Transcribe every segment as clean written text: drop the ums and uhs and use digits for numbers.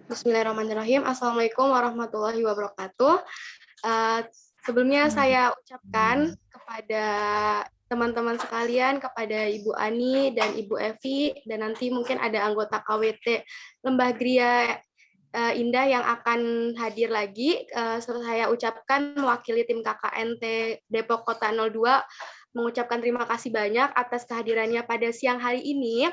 Bismillahirrahmanirrahim. Assalamualaikum warahmatullahi wabarakatuh. Sebelumnya saya ucapkan kepada teman-teman sekalian, kepada Ibu Ani dan Ibu Evi, dan nanti mungkin ada anggota KWT Lembah Gria Indah yang akan hadir lagi. Saya ucapkan mewakili tim KKNT Depok Kota 02, mengucapkan terima kasih banyak atas kehadirannya pada siang hari ini.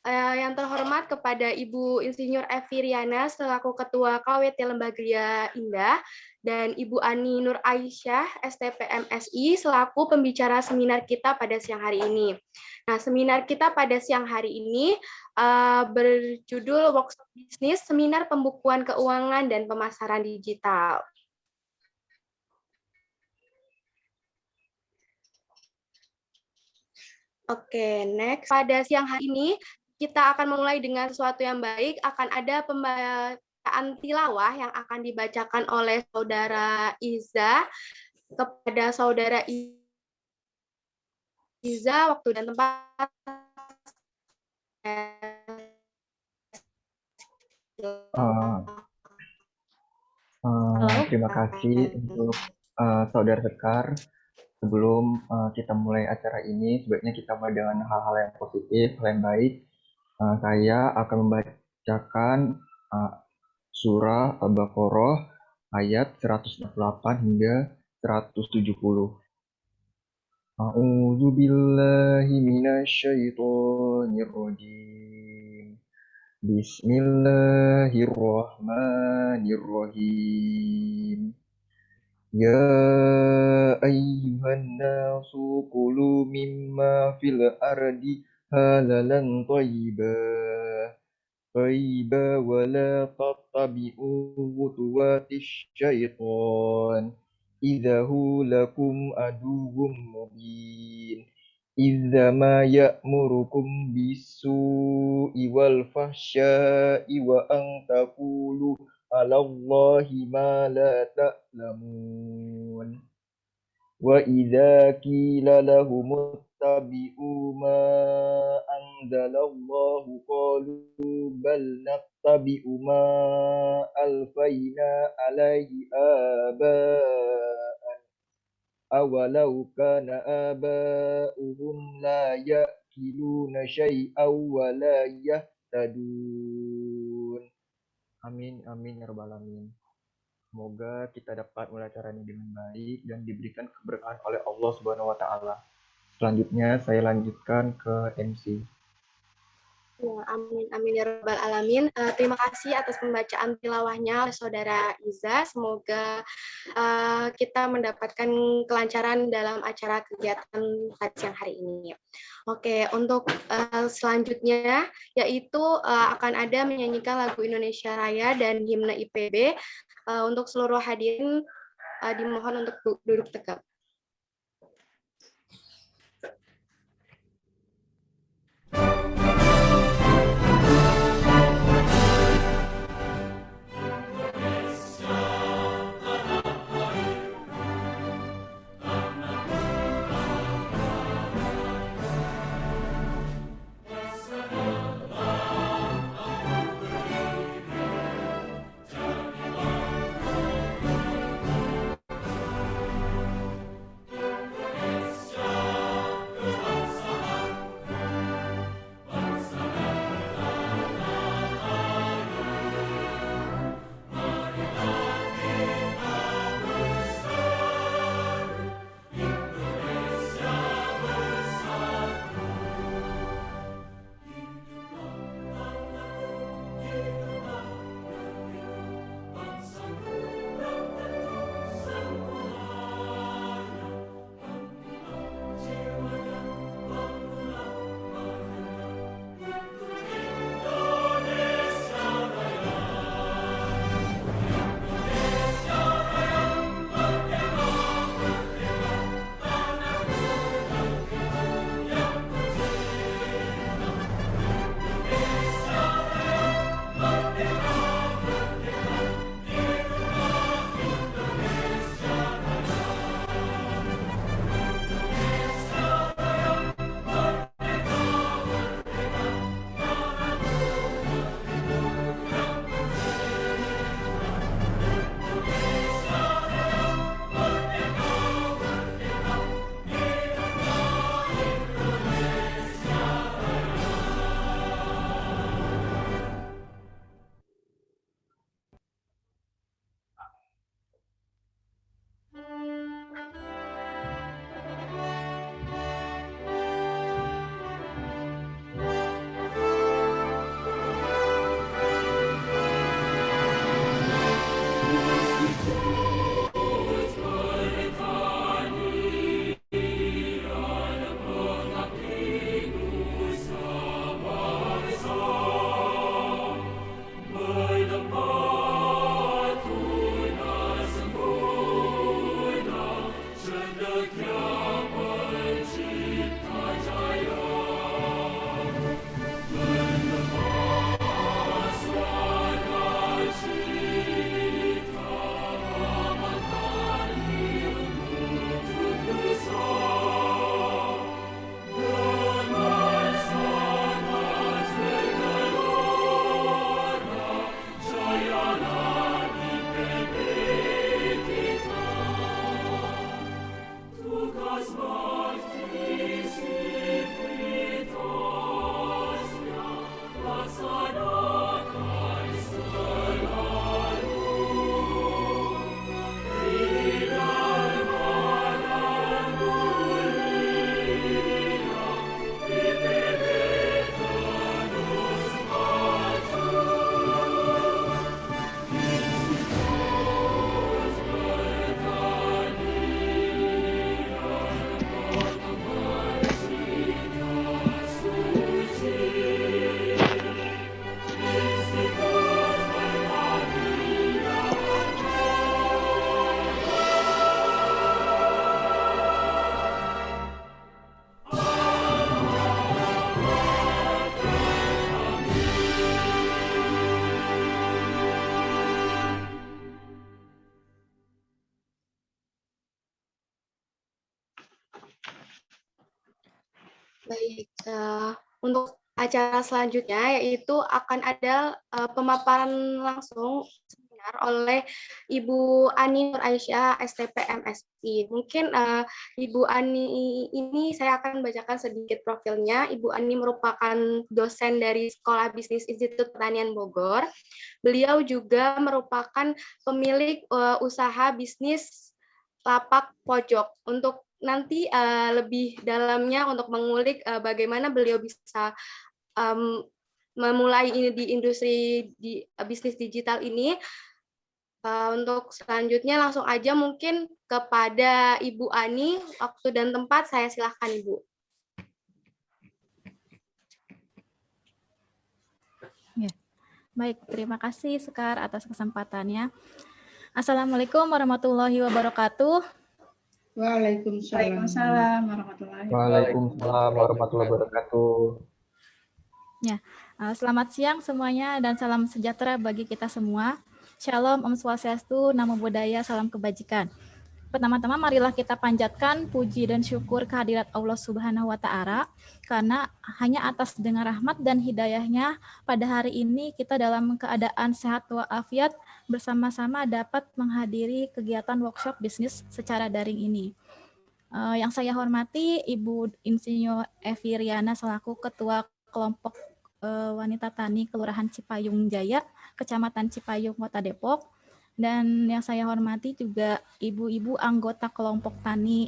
Yang terhormat kepada Ibu Insinyur Evi Riana selaku Ketua KWT Lembah Gria Indah dan Ibu Ani Nur Aisyah STP MSI selaku pembicara seminar kita pada siang hari ini. Nah, seminar kita pada siang hari ini berjudul Workshop Bisnis Seminar Pembukuan Keuangan dan Pemasaran Digital. Oke, next. Pada siang hari ini kita akan memulai dengan sesuatu yang baik. Akan ada pembacaan tilawah yang akan dibacakan oleh Saudara Iza kepada Saudara Iza. Waktu dan tempat. Terima kasih untuk Saudara Sekar. Sebelum kita mulai acara ini, sebaiknya kita mulai dengan hal-hal yang positif, hal yang baik. Saya akan membacakan surah Al-Baqarah ayat 168 hingga 170. A'udzu billahi minasyaitonir rajim. Bismillahirrahmanirrahim. Ya ayyuhan nasu kulu mimma fil ardi halalan thayyibah wa la tattabi'u khutuwatish syaitan idzahu lakum aduwwum mubin idzama ya'murukum bis-su'i wal fahsya'i wa an taqulu 'alallahi ma la ta'lamun wa idza qila lahum ittabi'u ma anzalallahu qalu bal nattabi'u ma alfayna 'alaihi aba'an awalau kana aba'uhum la ya'qiluna syai'aw wa la yahtadun. Amin, amin, ya rabbal alamin. Semoga kita dapat mulai acara ini dengan baik dan diberikan keberkahan oleh Allah Subhanahu wa Ta'ala. Selanjutnya, saya lanjutkan ke MC. Ya, amin, amin, ya rabbal alamin. Terima kasih atas pembacaan tilawahnya oleh Saudara Iza. Semoga kita mendapatkan kelancaran dalam acara kegiatan pada siang hari ini. Oke, untuk selanjutnya yaitu akan ada menyanyikan lagu Indonesia Raya dan himne IPB. Untuk seluruh hadirin dimohon untuk duduk tegak. Baik, untuk acara selanjutnya yaitu akan ada pemaparan langsung seminar oleh Ibu Ani Nur Aisyah, STP MSI. Mungkin Ibu Ani ini saya akan bacakan sedikit profilnya. Ibu Ani merupakan dosen dari Sekolah Bisnis Institut Pertanian Bogor. Beliau juga merupakan pemilik usaha bisnis lapak pojok. Untuk nanti lebih dalamnya untuk mengulik bagaimana beliau bisa memulai ini di industri di bisnis digital ini. Untuk selanjutnya langsung aja mungkin kepada Ibu Ani, waktu dan tempat saya silahkan Ibu. Ya. Baik, terima kasih Sekar atas kesempatannya. Assalamualaikum warahmatullahi wabarakatuh. Waalaikumsalam warahmatullahi wabarakatuh. Ya, selamat siang semuanya dan salam sejahtera bagi kita semua. Shalom, Om Swastiastu, Namo Buddhaya, salam kebajikan. Pertama-tama marilah kita panjatkan puji dan syukur kehadirat Allah Subhanahu wa Ta'ala, karena hanya atas dengan rahmat dan hidayahnya pada hari ini kita dalam keadaan sehat walafiat bersama-sama dapat menghadiri kegiatan workshop bisnis secara daring ini. Yang saya hormati Ibu Insinyur Evi Riana selaku Ketua Kelompok Wanita Tani Kelurahan Cipayung Jaya, Kecamatan Cipayung, Kota Depok. Dan yang saya hormati juga ibu-ibu anggota kelompok tani,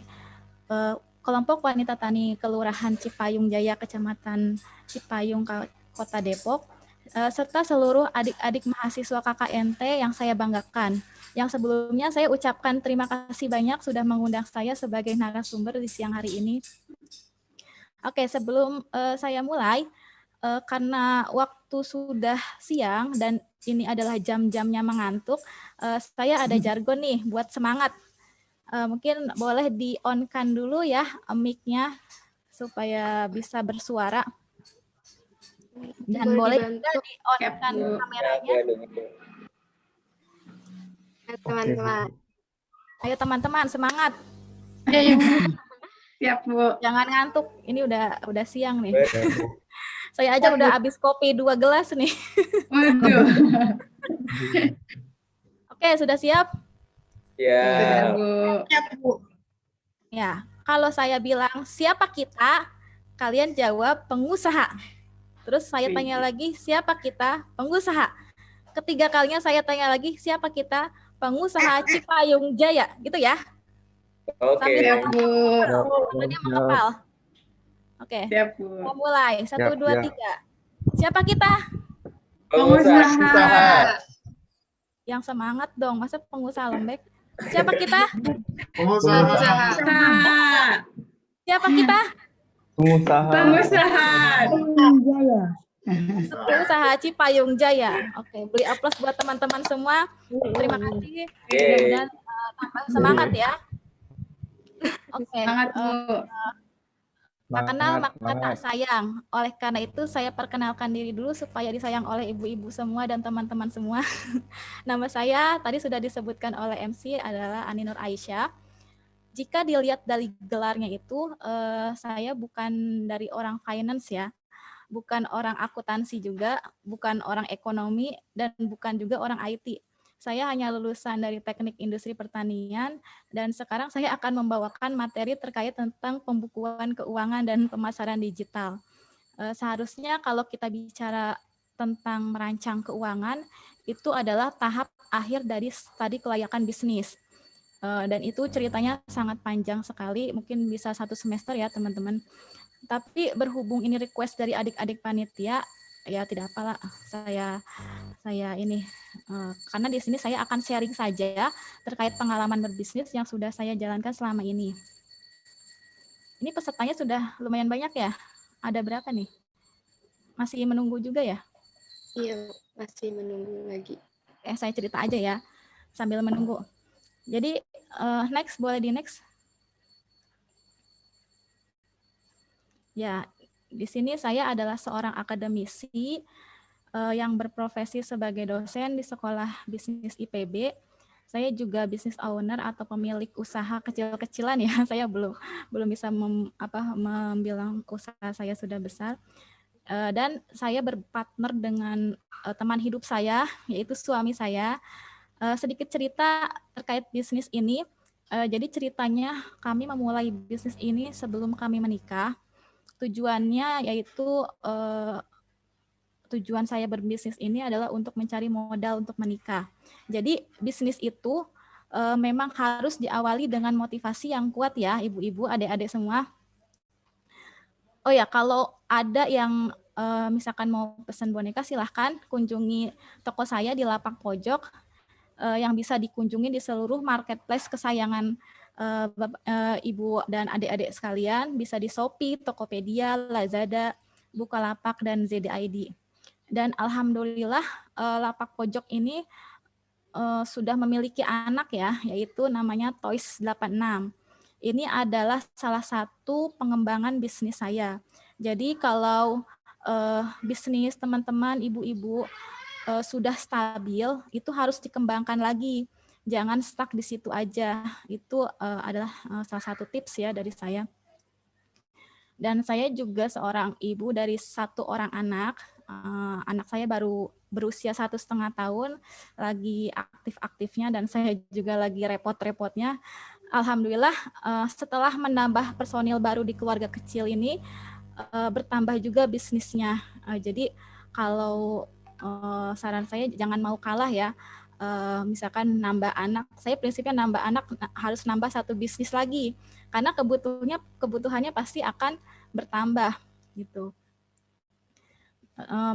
kelompok wanita tani Kelurahan Cipayung Jaya, Kecamatan Cipayung, Kota Depok, serta seluruh adik-adik mahasiswa KKNT yang saya banggakan. Yang sebelumnya saya ucapkan terima kasih banyak sudah mengundang saya sebagai narasumber di siang hari ini. Oke, sebelum saya mulai, karena waktu sudah siang dan ini adalah jam-jamnya mengantuk, saya ada jargon nih buat semangat. Mungkin boleh di-on-kan dulu ya mic-nya supaya bisa bersuara. Dan boleh juga di-on-kan kameranya. Teman-teman. Ayo teman-teman, semangat. Siap, Bu. Jangan ngantuk, ini udah siang nih. Saya aja udah habis kopi 2 gelas nih. Waduh. Oke, sudah siap? Ya, Bu. Siap, Bu. Ya, kalau saya bilang siapa kita, kalian jawab pengusaha. Terus saya tanya lagi, siapa kita? Pengusaha. Ketiga kalinya saya tanya lagi, siapa kita? Pengusaha Cipayung Jaya, gitu ya. Oke, Sambil Bu. dia menghafal. Oke, Siap, Bu. kita mulai. 1, 2, 3. Siapa kita? Pengusaha. Yang semangat dong, masa pengusaha lembek? Siapa kita? Pengusaha. Siapa kita? Pengusaha. Pengusaha Cipayung Jaya. Oke, beri aplaus buat teman-teman semua. Terima kasih. Mudah-mudahan tambah semangat ya. Oke. Semangat, Bu. Tak kenal maka tak sayang. Oleh karena itu saya perkenalkan diri dulu supaya disayang oleh ibu-ibu semua dan teman-teman semua. Nama saya tadi sudah disebutkan oleh MC adalah Ani Nur Aisyah. Jika dilihat dari gelarnya itu, saya bukan dari orang finance ya, bukan orang akuntansi juga, bukan orang ekonomi, dan bukan juga orang IT. Saya hanya lulusan dari Teknik Industri Pertanian dan sekarang saya akan membawakan materi terkait tentang pembukuan keuangan dan pemasaran digital. Seharusnya kalau kita bicara tentang merancang keuangan, itu adalah tahap akhir dari studi kelayakan bisnis. Dan itu ceritanya sangat panjang sekali, mungkin bisa 1 semester ya teman-teman. Tapi berhubung ini request dari adik-adik panitia, ya tidak apalah, saya ini karena di sini saya akan sharing saja terkait pengalaman berbisnis yang sudah saya jalankan selama ini. Ini pesertanya sudah lumayan banyak ya? Ada berapa nih? Masih menunggu juga ya? Iya, masih menunggu lagi. Saya cerita aja ya sambil menunggu. Jadi next, boleh di next. Ya, di sini saya adalah seorang akademisi yang berprofesi sebagai dosen di Sekolah Bisnis IPB. Saya juga business owner atau pemilik usaha kecil-kecilan ya. Saya belum bisa membilang usaha saya sudah besar. Dan saya berpartner dengan teman hidup saya, yaitu suami saya. Sedikit cerita terkait bisnis ini. Jadi ceritanya kami memulai bisnis ini sebelum kami menikah. Tujuannya yaitu tujuan saya berbisnis ini adalah untuk mencari modal untuk menikah. Jadi bisnis itu memang harus diawali dengan motivasi yang kuat ya, ibu-ibu, adik-adik semua. Oh ya, kalau ada yang misalkan mau pesan boneka, silahkan kunjungi toko saya di lapak pojok yang bisa dikunjungi di seluruh marketplace kesayangan ibu dan adik-adik sekalian. Bisa di Shopee, Tokopedia, Lazada, Bukalapak, dan ZDID. Dan alhamdulillah lapak pojok ini sudah memiliki anak ya, yaitu namanya Toys 86. Ini adalah salah satu pengembangan bisnis saya. Jadi kalau bisnis teman-teman ibu-ibu sudah stabil, itu harus dikembangkan lagi. Jangan stuck di situ aja. Itu adalah salah satu tips ya dari saya. Dan saya juga seorang ibu dari 1 orang anak. Anak saya baru berusia 1,5 tahun, lagi aktif-aktifnya, dan saya juga lagi repot-repotnya. Alhamdulillah setelah menambah personil baru di keluarga kecil ini, bertambah juga bisnisnya. Jadi kalau saran saya jangan mau kalah ya. Misalkan nambah anak, saya prinsipnya nambah anak harus nambah 1 bisnis lagi, karena kebutuhannya pasti akan bertambah gitu.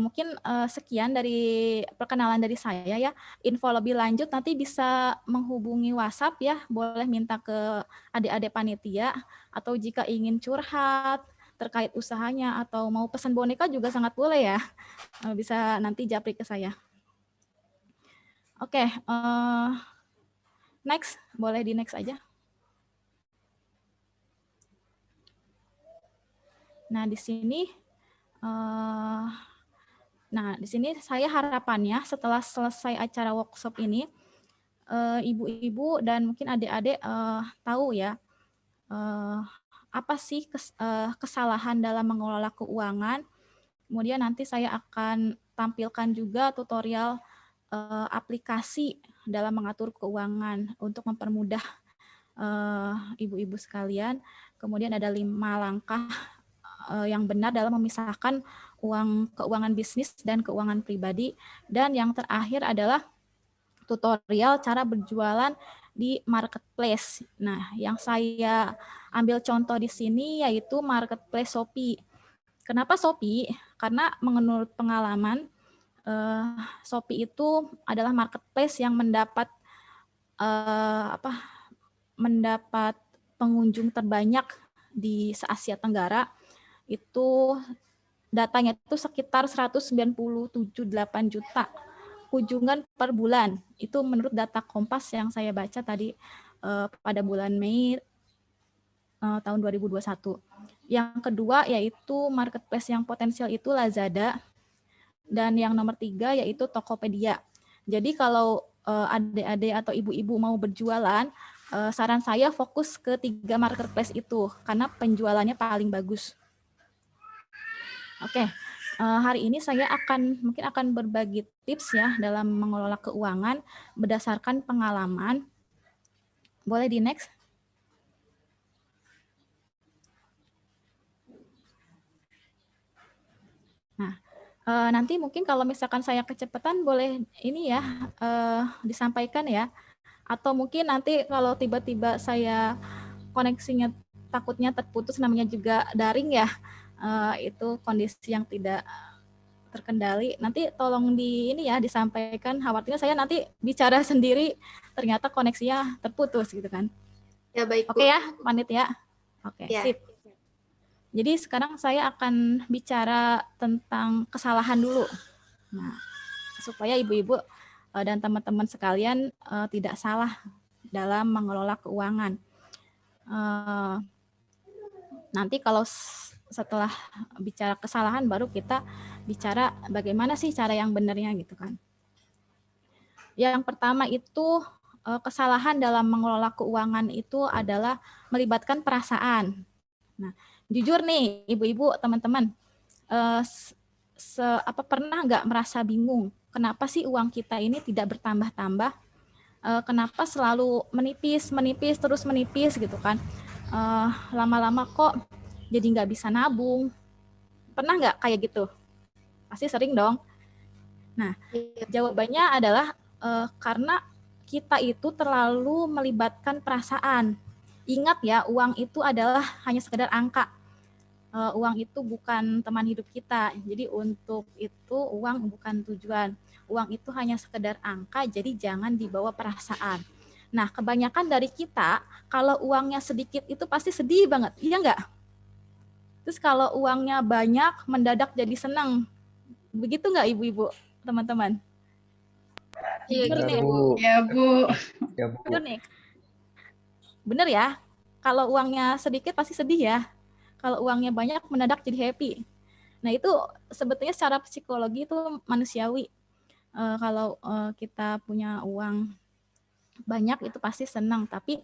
Mungkin sekian dari perkenalan dari saya ya. Info lebih lanjut nanti bisa menghubungi WhatsApp ya, boleh minta ke adik-adik panitia, atau jika ingin curhat terkait usahanya atau mau pesan boneka juga sangat boleh ya, bisa nanti japri ke saya. Oke, next, boleh di next aja. Nah di sini saya harapannya setelah selesai acara workshop ini, ibu-ibu dan mungkin adik-adik tahu ya, apa sih kesalahan dalam mengelola keuangan. Kemudian nanti saya akan tampilkan juga tutorial aplikasi dalam mengatur keuangan untuk mempermudah ibu-ibu sekalian. Kemudian ada 5 langkah yang benar dalam memisahkan keuangan bisnis dan keuangan pribadi. Dan yang terakhir adalah tutorial cara berjualan di marketplace. Nah, yang saya ambil contoh di sini yaitu marketplace Shopee. Kenapa Shopee? Karena menurut pengalaman, Shopee itu adalah marketplace yang mendapat pengunjung terbanyak di se-Asia Tenggara. Itu datanya itu sekitar 197,8 juta kunjungan per bulan. Itu menurut data Kompas yang saya baca tadi pada bulan Mei tahun 2021. Yang kedua yaitu marketplace yang potensial itu Lazada. Dan yang nomor 3 yaitu Tokopedia. Jadi kalau adik-adik atau ibu-ibu mau berjualan, saran saya fokus ke 3 marketplace itu karena penjualannya paling bagus. Oke, hari ini saya mungkin akan berbagi tips ya dalam mengelola keuangan berdasarkan pengalaman. Boleh di next? Nah, nanti mungkin kalau misalkan saya kecepatan boleh ini ya disampaikan ya. Atau mungkin nanti kalau tiba-tiba saya koneksinya takutnya terputus, namanya juga daring ya. Itu kondisi yang tidak terkendali. Nanti tolong disampaikan. Khawatirnya saya nanti bicara sendiri ternyata koneksinya terputus gitu kan. Ya baik. Oke ya, panitia. Oke, ya. Sip. Jadi sekarang saya akan bicara tentang kesalahan dulu. Nah, supaya ibu-ibu dan teman-teman sekalian tidak salah dalam mengelola keuangan. Nanti kalau setelah bicara kesalahan baru kita bicara bagaimana sih cara yang benarnya gitu kan. Yang pertama itu kesalahan dalam mengelola keuangan itu adalah melibatkan perasaan. Nah, jujur nih, ibu-ibu, teman-teman, pernah nggak merasa bingung? Kenapa sih uang kita ini tidak bertambah-tambah? Kenapa selalu menipis, terus menipis gitu kan? Lama-lama kok jadi nggak bisa nabung? Pernah nggak kayak gitu? Pasti sering dong. Nah, jawabannya adalah karena kita itu terlalu melibatkan perasaan. Ingat ya, uang itu adalah hanya sekedar angka. Uang itu bukan teman hidup kita. Jadi untuk itu uang bukan tujuan. Uang itu hanya sekedar angka, jadi jangan dibawa perasaan. Nah, kebanyakan dari kita, kalau uangnya sedikit itu pasti sedih banget. Iya nggak? Terus kalau uangnya banyak, mendadak jadi senang. Begitu nggak ibu-ibu, teman-teman? Iya Bener nih, gitu. Bu. Ya, Bu. Ya, Bu. bener nih. Bener ya? Kalau uangnya sedikit pasti sedih ya. Kalau uangnya banyak, mendadak jadi happy. Nah, itu sebetulnya secara psikologi itu manusiawi. Kalau kita punya uang banyak itu pasti senang, tapi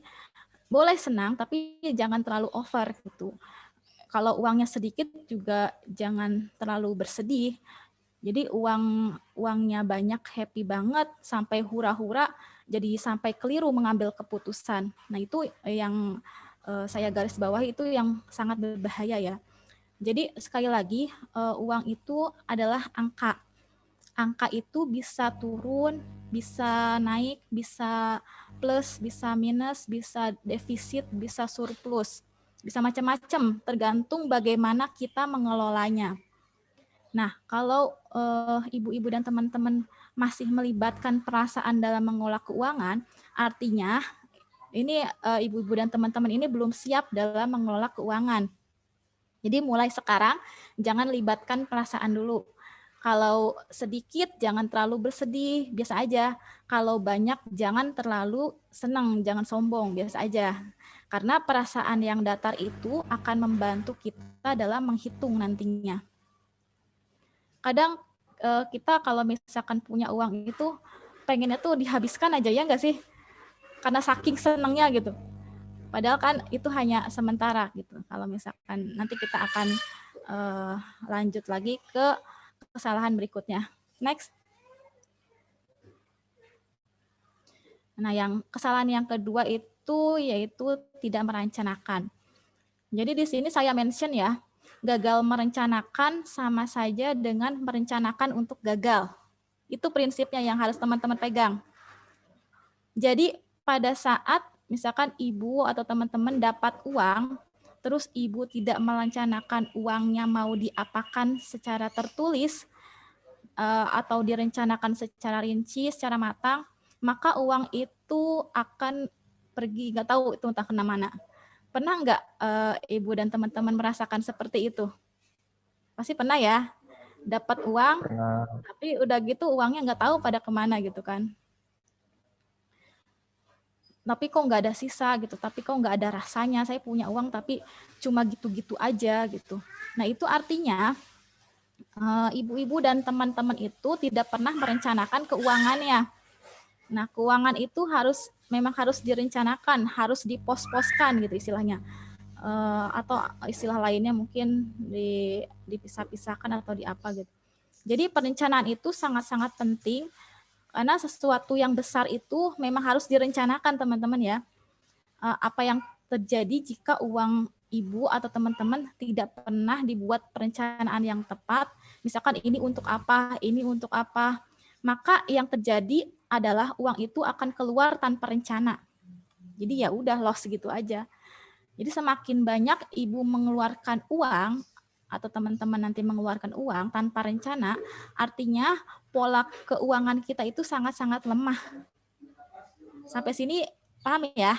boleh senang, tapi jangan terlalu over gitu. Kalau uangnya sedikit juga jangan terlalu bersedih. Jadi uangnya banyak happy banget sampai hura-hura, jadi sampai keliru mengambil keputusan. Nah, itu yang saya garis bawahi, itu yang sangat berbahaya ya. Jadi sekali lagi, uang itu adalah angka. Angka itu bisa turun, bisa naik, bisa plus, bisa minus, bisa defisit, bisa surplus, bisa macam-macam, tergantung bagaimana kita mengelolanya. Nah, kalau ibu-ibu dan teman-teman masih melibatkan perasaan dalam mengelola keuangan, artinya ini ibu-ibu dan teman-teman ini belum siap dalam mengelola keuangan. Jadi mulai sekarang jangan libatkan perasaan dulu. Kalau sedikit jangan terlalu bersedih, biasa aja. Kalau banyak jangan terlalu senang, jangan sombong, biasa aja. Karena perasaan yang datar itu akan membantu kita dalam menghitung nantinya. Kadang kita kalau misalkan punya uang itu pengennya tuh dihabiskan aja, ya nggak sih? Karena saking senangnya gitu. Padahal kan itu hanya sementara gitu. Kalau misalkan nanti kita akan lanjut lagi ke kesalahan berikutnya. Next. Nah, yang kesalahan yang kedua itu yaitu tidak merencanakan. Jadi di sini saya mention ya, gagal merencanakan sama saja dengan merencanakan untuk gagal. Itu prinsipnya yang harus teman-teman pegang. Jadi pada saat misalkan ibu atau teman-teman dapat uang, terus ibu tidak merencanakan uangnya mau diapakan secara tertulis, atau direncanakan secara rinci, secara matang, maka uang itu akan pergi, nggak tahu itu entah kemana. Pernah nggak ibu dan teman-teman merasakan seperti itu? Pasti pernah ya, dapat uang, Pernah. tapi udah gitu uangnya nggak tahu pada kemana gitu kan. Tapi kok nggak ada sisa gitu, tapi kok nggak ada rasanya, saya punya uang tapi cuma gitu-gitu aja gitu. Nah, itu artinya ibu-ibu dan teman-teman itu tidak pernah merencanakan keuangannya. Nah, keuangan itu memang harus direncanakan, harus dipos-poskan gitu istilahnya. Atau istilah lainnya mungkin dipisah-pisahkan atau di apa gitu. Jadi perencanaan itu sangat-sangat penting karena sesuatu yang besar itu memang harus direncanakan, teman-teman ya. Apa yang terjadi jika uang ibu atau teman-teman tidak pernah dibuat perencanaan yang tepat, misalkan ini untuk apa, maka yang terjadi adalah uang itu akan keluar tanpa rencana. Jadi ya udah loss gitu aja. Jadi semakin banyak ibu mengeluarkan uang atau teman-teman nanti mengeluarkan uang tanpa rencana, artinya pola keuangan kita itu sangat-sangat lemah. Sampai sini paham ya?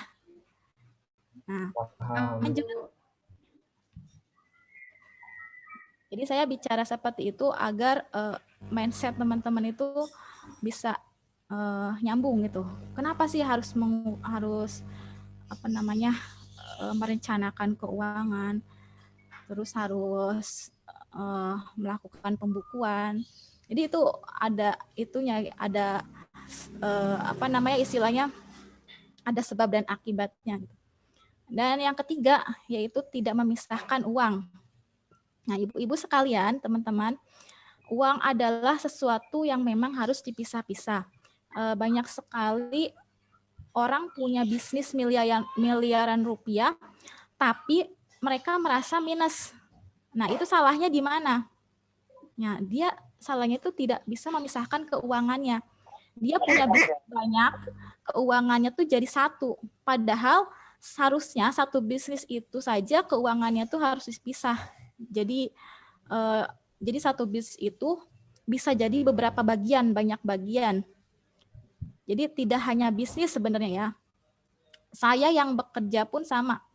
Nah, lanjut. Jadi saya bicara seperti itu agar mindset teman-teman itu bisa nyambung gitu. Kenapa sih harus merencanakan keuangan, terus harus melakukan pembukuan. Jadi itu ada itunya, ada istilahnya ada sebab dan akibatnya. Dan yang ketiga yaitu tidak memisahkan uang. Nah, ibu-ibu sekalian, teman-teman, uang adalah sesuatu yang memang harus dipisah-pisah. Banyak sekali orang punya bisnis miliaran rupiah, tapi mereka merasa minus. Nah, itu salahnya di mana? Nah, dia salahnya itu tidak bisa memisahkan keuangannya. Dia punya bisnis banyak, keuangannya tuh jadi satu. Padahal seharusnya satu bisnis itu saja keuangannya tuh harus dipisah. Jadi satu bisnis itu bisa jadi beberapa bagian, banyak bagian. Jadi tidak hanya bisnis sebenarnya ya. Saya yang bekerja pun sama.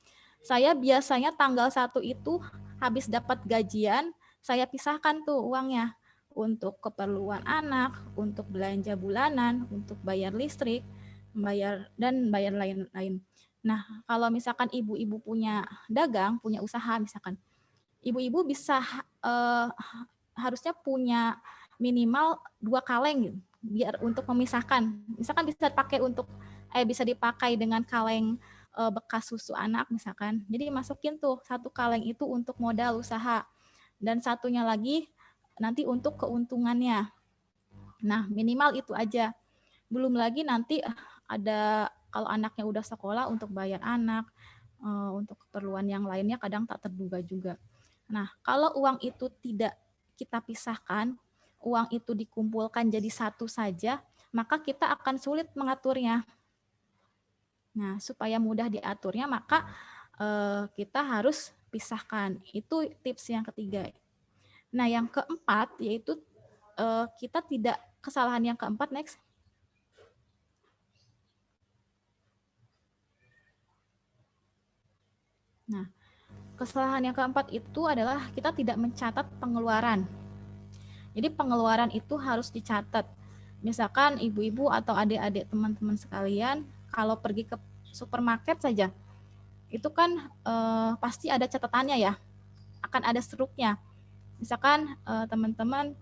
Saya biasanya tanggal 1 itu habis dapat gajian, saya pisahkan tuh uangnya untuk keperluan anak, untuk belanja bulanan, untuk bayar listrik, bayar lain-lain. Nah, kalau misalkan ibu-ibu punya dagang, punya usaha misalkan, ibu-ibu bisa harusnya punya minimal 2 kaleng gitu, biar untuk memisahkan. Misalkan bisa dipakai dengan kaleng bekas susu anak misalkan. Jadi masukin tuh 1 kaleng itu untuk modal usaha dan satunya lagi nanti untuk keuntungannya. Nah, minimal itu aja. Belum lagi nanti ada kalau anaknya udah sekolah untuk bayar anak, untuk keperluan yang lainnya kadang tak terduga juga. Nah, kalau uang itu tidak kita pisahkan, uang itu dikumpulkan jadi satu saja, maka kita akan sulit mengaturnya. Nah, supaya mudah diaturnya, maka kita harus pisahkan. Itu tips yang ketiga. Nah, yang keempat yaitu kesalahan yang keempat, next. Nah, kesalahan yang keempat itu adalah kita tidak mencatat pengeluaran. Jadi pengeluaran itu harus dicatat. Misalkan ibu-ibu atau adik-adik teman-teman sekalian, kalau pergi ke supermarket saja, itu kan pasti ada catatannya ya, akan ada struknya. Misalkan teman-teman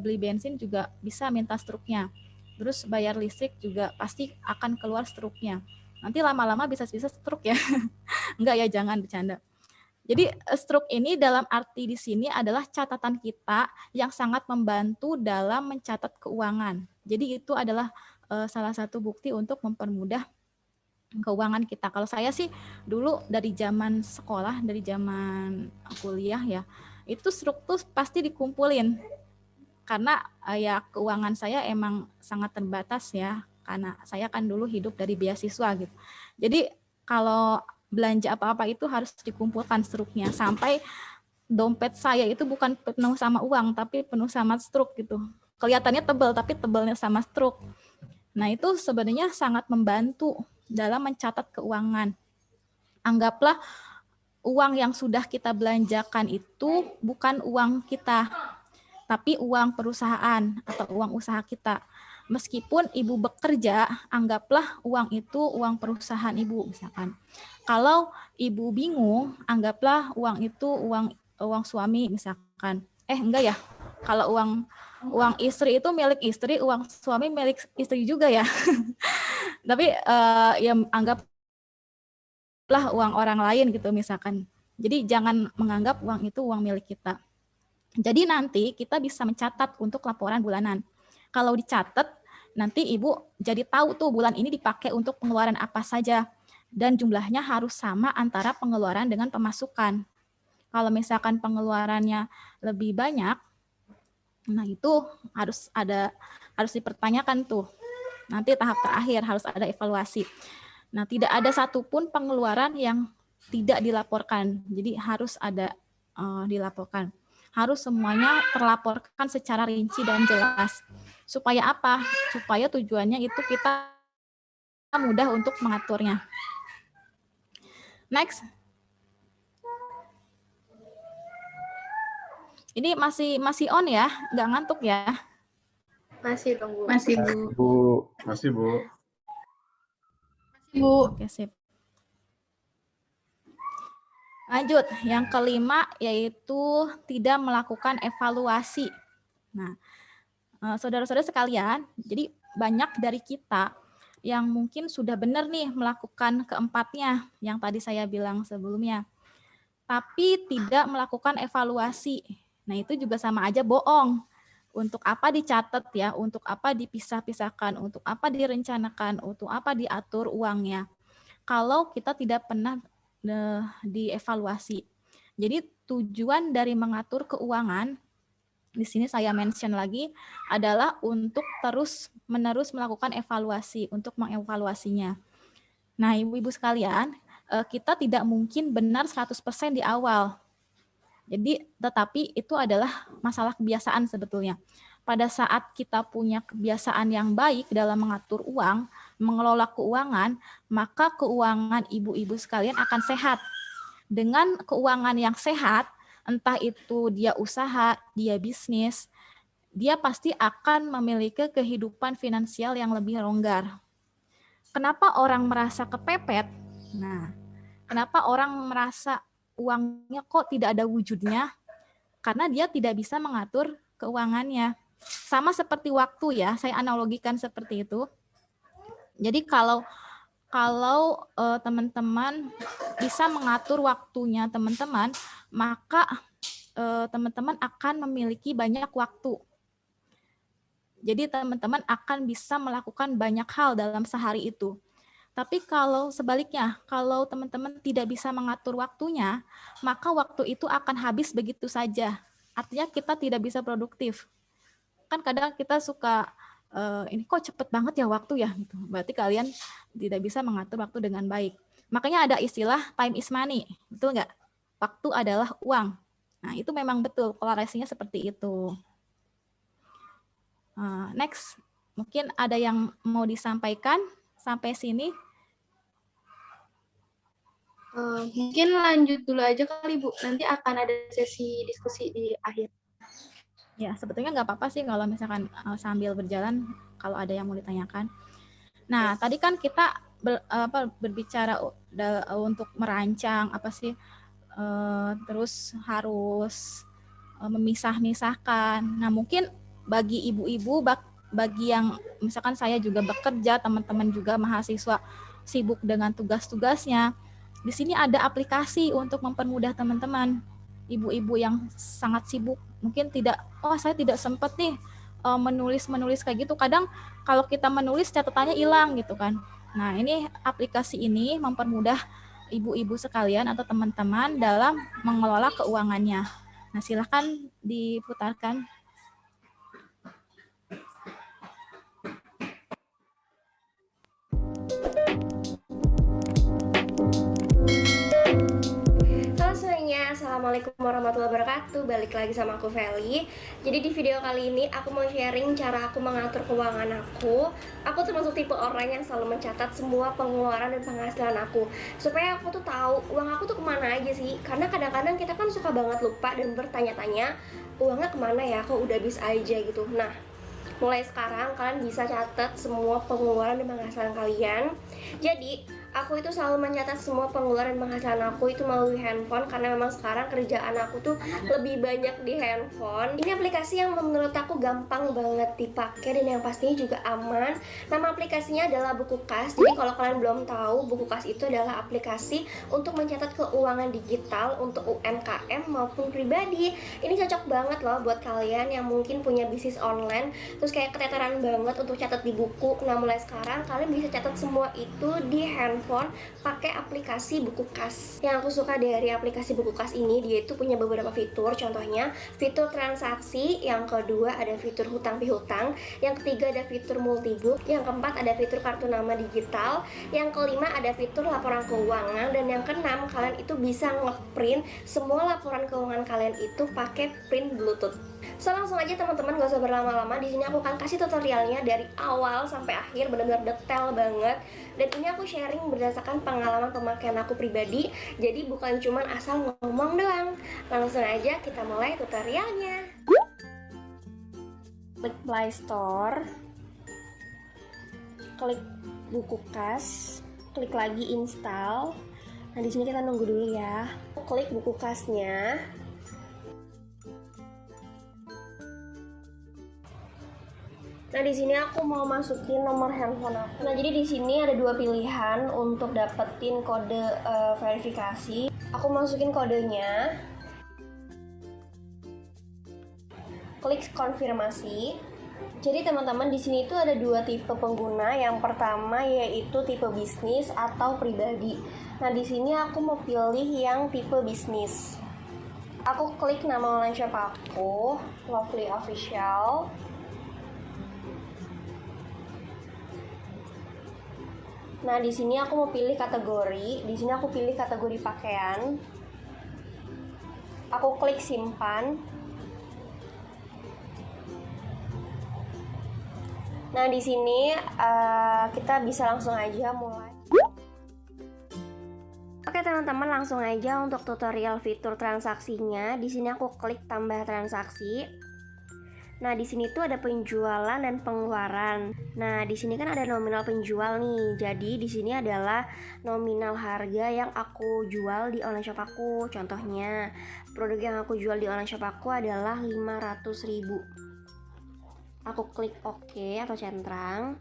beli bensin juga bisa minta struknya. Terus bayar listrik juga pasti akan keluar struknya. Nanti lama-lama bisa-bisa struk ya. Enggak ya, jangan bercanda. Jadi struk ini dalam arti di sini adalah catatan kita yang sangat membantu dalam mencatat keuangan. Jadi itu adalah salah satu bukti untuk mempermudah keuangan kita. Kalau saya sih dulu dari zaman sekolah, dari zaman kuliah ya, itu struk tuh pasti dikumpulin. Karena ya keuangan saya emang sangat terbatas ya, karena saya kan dulu hidup dari beasiswa gitu. Jadi kalau belanja apa-apa itu harus dikumpulkan struknya sampai dompet saya itu bukan penuh sama uang tapi penuh sama struk gitu. Kelihatannya tebal tapi tebalnya sama struk. Nah, itu sebenarnya sangat membantu dalam mencatat keuangan. Anggaplah uang yang sudah kita belanjakan itu bukan uang kita, tapi uang perusahaan atau uang usaha kita. Meskipun ibu bekerja, anggaplah uang itu uang perusahaan ibu misalkan. Kalau ibu bingung, anggaplah uang itu uang suami misalkan. Enggak ya. Kalau uang istri itu milik istri, uang suami milik istri juga ya. Tapi ya anggaplah uang orang lain gitu misalkan. Jadi jangan menganggap uang itu uang milik kita. Jadi nanti kita bisa mencatat untuk laporan bulanan. Kalau dicatat, nanti ibu jadi tahu tuh bulan ini dipakai untuk pengeluaran apa saja. Dan jumlahnya harus sama antara pengeluaran dengan pemasukan. Kalau misalkan pengeluarannya lebih banyak, nah itu harus dipertanyakan tuh. Nanti tahap terakhir harus ada evaluasi. Nah, tidak ada satupun pengeluaran yang tidak dilaporkan. Jadi harus ada dilaporkan. Harus semuanya terlaporkan secara rinci dan jelas. Supaya apa? Supaya tujuannya itu kita mudah untuk mengaturnya. Next. Ini masih on ya? Nggak ngantuk ya? Masih dong, Bu. Masih, Bu. Masih, Bu. Oke, sip. Lanjut, yang kelima yaitu tidak melakukan evaluasi. Nah, saudara-saudara sekalian, jadi banyak dari kita yang mungkin sudah benar nih melakukan keempatnya yang tadi saya bilang sebelumnya, tapi tidak melakukan evaluasi. Nah, itu juga sama aja bohong. Untuk apa dicatat ya, untuk apa dipisah-pisahkan, untuk apa direncanakan, untuk apa diatur uangnya. Kalau kita tidak pernah dievaluasi. Jadi tujuan dari mengatur keuangan, di sini saya mention lagi, adalah untuk terus-menerus melakukan evaluasi, untuk mengevaluasinya. Nah, ibu-ibu sekalian, kita tidak mungkin benar 100% di awal. Jadi, tetapi itu adalah masalah kebiasaan sebetulnya. Pada saat kita punya kebiasaan yang baik dalam mengatur uang, mengelola keuangan, maka keuangan ibu-ibu sekalian akan sehat. Dengan keuangan yang sehat, entah itu dia usaha, dia bisnis, dia pasti akan memiliki kehidupan finansial yang lebih longgar. Kenapa orang merasa kepepet? Nah, kenapa orang merasa uangnya kok tidak ada wujudnya? Karena dia tidak bisa mengatur keuangannya. Sama seperti waktu ya, saya analogikan seperti itu. Jadi kalau teman-teman bisa mengatur waktunya teman-teman, maka teman-teman akan memiliki banyak waktu. Jadi teman-teman akan bisa melakukan banyak hal dalam sehari itu. Tapi kalau sebaliknya, kalau teman-teman tidak bisa mengatur waktunya, maka waktu itu akan habis begitu saja. Artinya kita tidak bisa produktif. Kan kadang kita suka, ini kok cepet banget ya waktu ya. Gitu. Berarti kalian tidak bisa mengatur waktu dengan baik. Makanya ada istilah time is money. Betul nggak? Waktu adalah uang. Nah, itu memang betul. Korelasinya seperti itu. Next, mungkin ada yang mau disampaikan sampai sini? Mungkin lanjut dulu aja kali Bu, nanti akan ada sesi diskusi di akhir. Ya, sebetulnya nggak apa-apa sih kalau misalkan sambil berjalan, kalau ada yang mau ditanyakan. Nah, tadi kan kita berbicara untuk merancang apa sih, terus harus memisah-misahkan. Nah, mungkin bagi ibu-ibu, bagi yang misalkan saya juga bekerja, teman-teman juga mahasiswa sibuk dengan tugas-tugasnya, di sini ada aplikasi untuk mempermudah teman-teman. Ibu-ibu yang sangat sibuk, mungkin saya tidak sempat nih menulis kayak gitu. Kadang kalau kita menulis catatannya hilang gitu kan. Nah, ini aplikasi ini mempermudah ibu-ibu sekalian atau teman-teman dalam mengelola keuangannya. Nah, silahkan diputarkan. Assalamualaikum warahmatullahi wabarakatuh. Balik lagi sama aku Feli. Jadi di video kali ini aku mau sharing cara aku mengatur keuangan aku. Aku termasuk tipe orang yang selalu mencatat semua pengeluaran dan penghasilan aku, supaya aku tuh tahu uang aku tuh kemana aja sih. Karena kadang-kadang kita kan suka banget lupa dan bertanya-tanya, uangnya kemana ya, kok udah habis aja gitu. Nah, mulai sekarang kalian bisa catat semua pengeluaran dan penghasilan kalian. Jadi aku itu selalu mencatat semua pengeluaran dan penghasilan aku itu melalui handphone, karena memang sekarang kerjaan aku tuh lebih banyak di handphone. Ini aplikasi yang menurut aku gampang banget dipakai dan yang pastinya juga aman. Nama aplikasinya adalah Bukukas. Jadi kalau kalian belum tahu, Bukukas itu adalah aplikasi untuk mencatat keuangan digital untuk UMKM maupun pribadi. Ini cocok banget loh buat kalian yang mungkin punya bisnis online, terus kayak keteteran banget untuk catat di buku. Nah, mulai sekarang kalian bisa catat semua itu di handphone pakai aplikasi Bukukas. Yang aku suka dari aplikasi Bukukas ini, dia itu punya beberapa fitur. Contohnya fitur transaksi, yang kedua ada fitur hutang pihutang, yang ketiga ada fitur multibook, yang keempat ada fitur kartu nama digital, yang kelima ada fitur laporan keuangan, dan yang keenam kalian itu bisa ngeprint semua laporan keuangan kalian itu pakai print Bluetooth. So, langsung aja teman-teman, gak usah berlama-lama. Di sini aku akan kasih tutorialnya dari awal sampai akhir, benar-benar detail banget. Dan ini aku sharing berdasarkan pengalaman pemakaian aku pribadi, jadi bukan cuman asal ngomong doang. Langsung aja kita mulai tutorialnya. Klik Play Store, klik Bukukas, klik lagi install. Nah, di sini kita nunggu dulu ya. Klik Bukukasnya. Nah, di sini aku mau masukin nomor handphone aku. Nah, jadi di sini ada dua pilihan untuk dapetin kode verifikasi. Aku masukin kodenya. Klik konfirmasi. Jadi teman-teman, di sini itu ada dua tipe pengguna. Yang pertama yaitu tipe bisnis atau pribadi. Nah, di sini aku mau pilih yang tipe bisnis. Aku klik nama online shop aku, Lovely Official. Nah, di sini aku mau pilih kategori. Di sini aku pilih kategori pakaian. Aku klik simpan. Nah, di sini kita bisa langsung aja mulai. Oke teman-teman, langsung aja untuk tutorial fitur transaksinya. Di sini aku klik tambah transaksi. Nah, di sini tuh ada penjualan dan pengeluaran. Nah, di sini kan ada nominal penjual nih. Jadi di sini adalah nominal harga yang aku jual di online shop aku. Contohnya, produk yang aku jual di online shop aku adalah 500.000. Aku klik OK atau centang.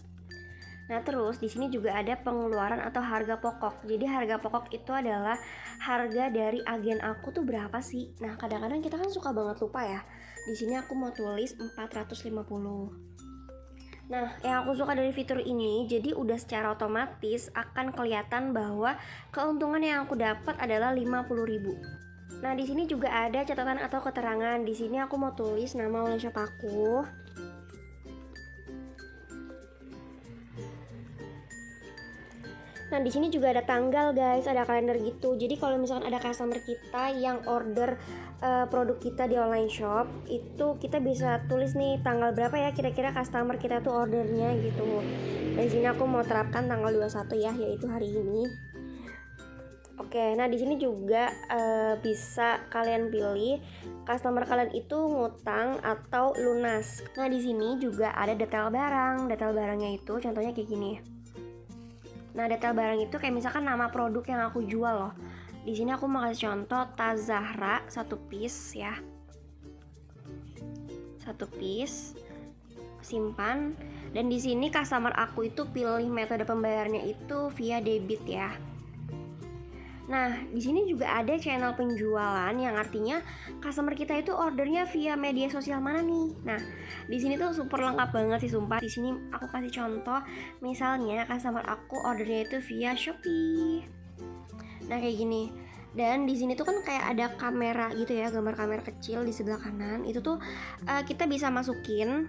Nah, terus di sini juga ada pengeluaran atau harga pokok. Jadi harga pokok itu adalah harga dari agen aku tuh berapa sih? Nah, kadang-kadang kita kan suka banget lupa ya. Di sini aku mau tulis 450. Nah, yang aku suka dari fitur ini, jadi udah secara otomatis akan kelihatan bahwa keuntungan yang aku dapat adalah 50.000. Nah, di sini juga ada catatan atau keterangan. Di sini aku mau tulis nama online shop aku. Nah, di sini juga ada tanggal guys, ada kalender gitu. Jadi kalau misalkan ada customer kita yang order produk kita di online shop, itu kita bisa tulis nih tanggal berapa ya kira-kira customer kita tuh ordernya gitu. Dan di sini aku mau terapkan tanggal 21 ya, yaitu hari ini. Oke, nah di sini juga bisa kalian pilih customer kalian itu ngutang atau lunas. Nah, di sini juga ada detail barang. Detail barangnya itu contohnya kayak gini. Nah, detail barang itu kayak misalkan nama produk yang aku jual loh. Di sini aku mau kasih contoh tas Zahra 1 piece ya. 1 piece. Simpan. Dan di sini customer aku itu pilih metode pembayarannya itu via debit ya. Nah, di sini juga ada channel penjualan yang artinya customer kita itu ordernya via media sosial mana nih. Nah, di sini tuh super lengkap banget sih sumpah. Di sini aku kasih contoh, misalnya customer aku ordernya itu via Shopee. Nah, kayak gini. Dan di sini tuh kan kayak ada kamera gitu ya, gambar kamera kecil di sebelah kanan. Itu tuh kita bisa masukin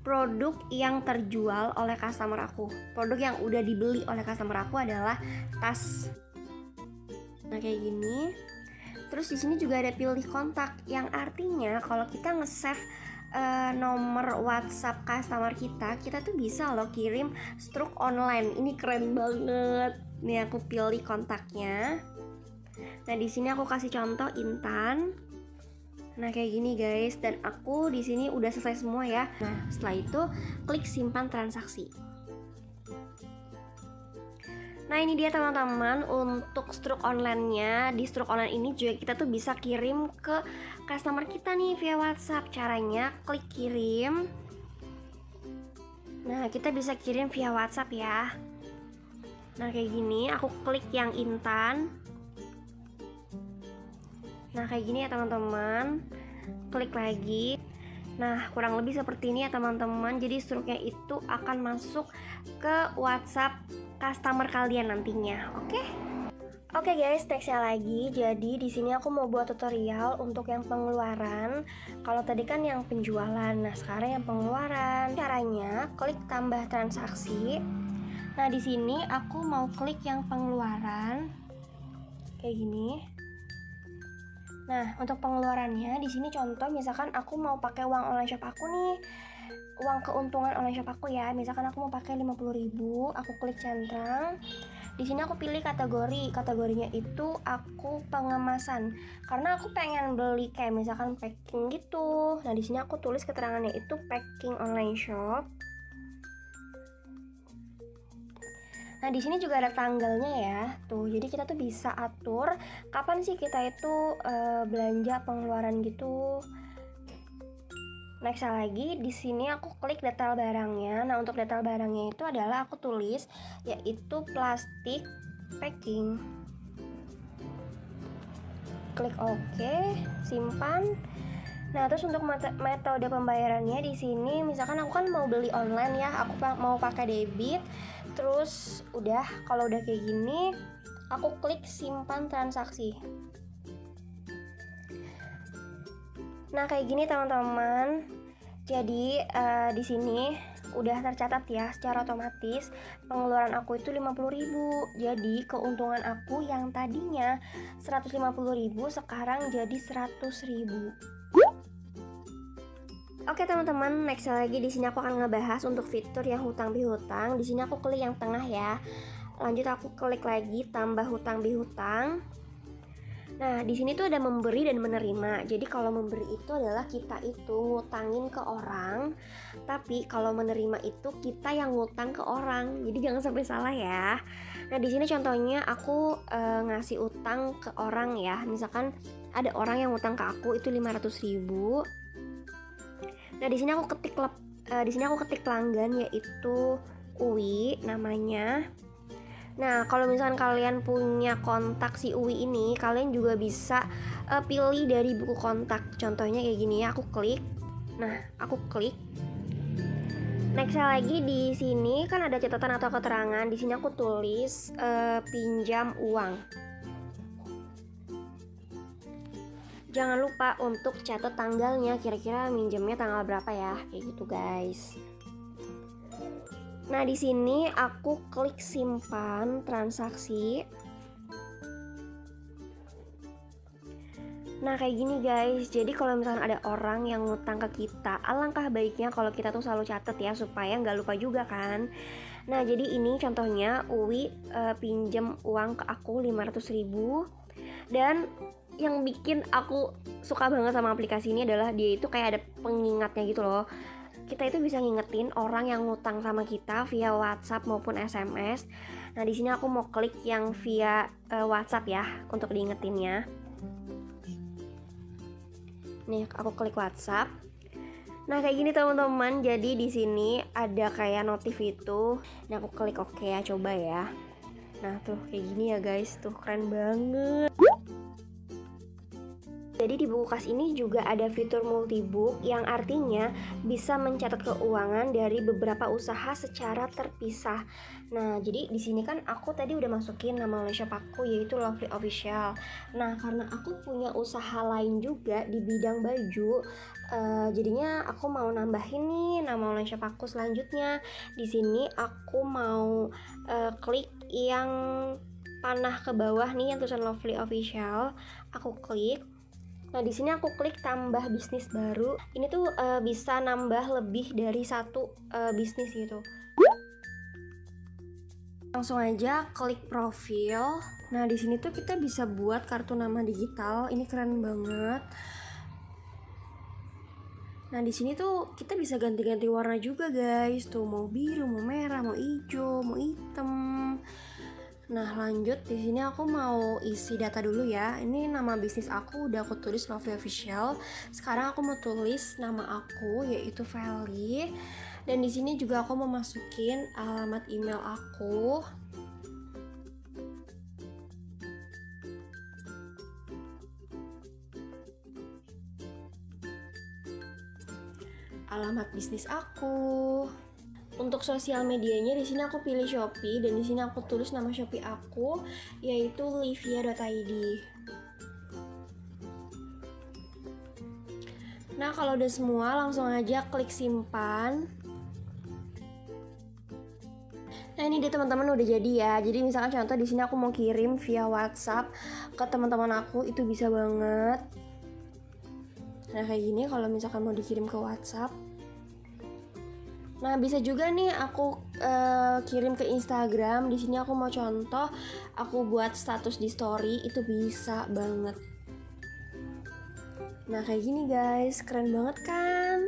produk yang terjual oleh customer aku. Produk yang udah dibeli oleh customer aku adalah tas. Nah, kayak gini. Terus di sini juga ada pilih kontak, yang artinya kalau kita nge-save nomor WhatsApp customer kita tuh bisa loh kirim struk online. Ini keren banget. Nih aku pilih kontaknya. Nah, di sini aku kasih contoh Intan. Nah, kayak gini guys, dan aku di sini udah selesai semua ya. Nah, setelah itu klik simpan transaksi. Nah, ini dia teman-teman untuk struk online-nya. Di struk online ini juga kita tuh bisa kirim ke customer kita nih via WhatsApp. Caranya klik kirim. Nah, kita bisa kirim via WhatsApp ya. Nah, kayak gini, aku klik yang Intan. Nah, kayak gini ya teman-teman. Klik lagi. Nah, kurang lebih seperti ini ya teman-teman. Jadi struknya itu akan masuk ke WhatsApp customer kalian nantinya. Oke guys, nextnya lagi. Jadi di sini aku mau buat tutorial untuk yang pengeluaran. Kalau tadi kan yang penjualan. Nah, sekarang yang pengeluaran. Caranya klik tambah transaksi. Nah, di sini aku mau klik yang pengeluaran. Kayak gini. Nah, untuk pengeluarannya di sini contoh misalkan aku mau pakai uang online shop aku nih. Uang keuntungan online shop aku ya. Misalkan aku mau pakai 50.000, aku klik centang. Di sini aku pilih kategori. Kategorinya itu aku pengemasan. Karena aku pengen beli kayak misalkan packing gitu. Nah, di sini aku tulis keterangannya itu packing online shop. Nah, di sini juga ada tanggalnya ya. Tuh, jadi kita tuh bisa atur kapan sih kita itu belanja pengeluaran gitu. Next lagi di sini aku klik detail barangnya. Nah, untuk detail barangnya itu adalah aku tulis yaitu plastik packing. Klik OK, simpan. Nah, terus untuk metode pembayarannya di sini, misalkan aku kan mau beli online ya, aku mau pakai debit. Terus udah, kalau udah kayak gini, aku klik simpan transaksi. Nah, kayak gini teman-teman. Jadi di sini udah tercatat ya secara otomatis pengeluaran aku itu 50.000. Jadi keuntungan aku yang tadinya 150.000 sekarang jadi 100.000. Oke teman-teman, next lagi di sini aku akan ngebahas untuk fitur yang hutang bihutang. Di sini aku klik yang tengah ya. Lanjut aku klik lagi tambah hutang bihutang. Nah, di sini tuh ada memberi dan menerima. Jadi kalau memberi itu adalah kita itu ngutangin ke orang, tapi kalau menerima itu kita yang ngutang ke orang. Jadi jangan sampai salah ya. Nah, di sini contohnya aku ngasih utang ke orang ya. Misalkan ada orang yang ngutang ke aku itu 500.000. Nah, di sini aku ketik pelanggan yaitu Uwi namanya. Nah, kalau misalkan kalian punya kontak si Uwi ini, kalian juga bisa pilih dari buku kontak. Contohnya kayak gini ya, aku klik. Nah, aku klik. Next lagi di sini kan ada catatan atau keterangan. Di sini aku tulis pinjam uang. Jangan lupa untuk catat tanggalnya, kira-kira minjemnya tanggal berapa ya, kayak gitu guys. Nah, di sini aku klik simpan transaksi. Nah, kayak gini guys. Jadi kalau misalkan ada orang yang ngutang ke kita, alangkah baiknya kalau kita tuh selalu catat ya, supaya nggak lupa juga kan. Nah, jadi ini contohnya Uwi pinjam uang ke aku 500.000. Dan yang bikin aku suka banget sama aplikasi ini adalah dia itu kayak ada pengingatnya gitu loh. Kita itu bisa ngingetin orang yang ngutang sama kita via WhatsApp maupun SMS. Nah, di sini aku mau klik yang via WhatsApp ya untuk diingetinnya. Nih, aku klik WhatsApp. Nah, kayak gini teman-teman. Jadi di sini ada kayak notif itu. Nah, aku klik OK ya, coba ya. Nah, tuh kayak gini ya guys. Tuh keren banget. Jadi di buku kas ini juga ada fitur multibook yang artinya bisa mencatat keuangan dari beberapa usaha secara terpisah. Nah, jadi di sini kan aku tadi udah masukin nama online shop aku yaitu Lovely Official. Nah, karena aku punya usaha lain juga di bidang baju, jadinya aku mau nambahin nih nama online shop aku selanjutnya. Di sini aku mau klik yang panah ke bawah nih yang tulisan Lovely Official. Aku klik. Nah, di sini aku klik tambah bisnis baru. Ini tuh bisa nambah lebih dari satu bisnis gitu. Langsung aja klik profil. Nah, di sini tuh kita bisa buat kartu nama digital. Ini keren banget. Nah, di sini tuh kita bisa ganti-ganti warna juga, guys. Tuh mau biru, mau merah, mau hijau, mau hitam. Nah, lanjut di sini aku mau isi data dulu ya. Ini nama bisnis aku udah aku tulis Lovely Official. Sekarang aku mau tulis nama aku yaitu Feli. Dan di sini juga aku mau masukin alamat email aku. Alamat bisnis aku. Untuk sosial medianya di sini aku pilih Shopee dan di sini aku tulis nama Shopee aku yaitu livia.id. Nah, kalau udah semua langsung aja klik simpan. Nah, ini dia teman-teman udah jadi ya. Jadi misalkan contoh di sini aku mau kirim via WhatsApp ke teman-teman aku, itu bisa banget. Nah, kayak gini kalau misalkan mau dikirim ke WhatsApp. Nah, bisa juga nih aku kirim ke Instagram. Di sini aku mau contoh, aku buat status di story, itu bisa banget. Nah, kayak gini guys, keren banget kan?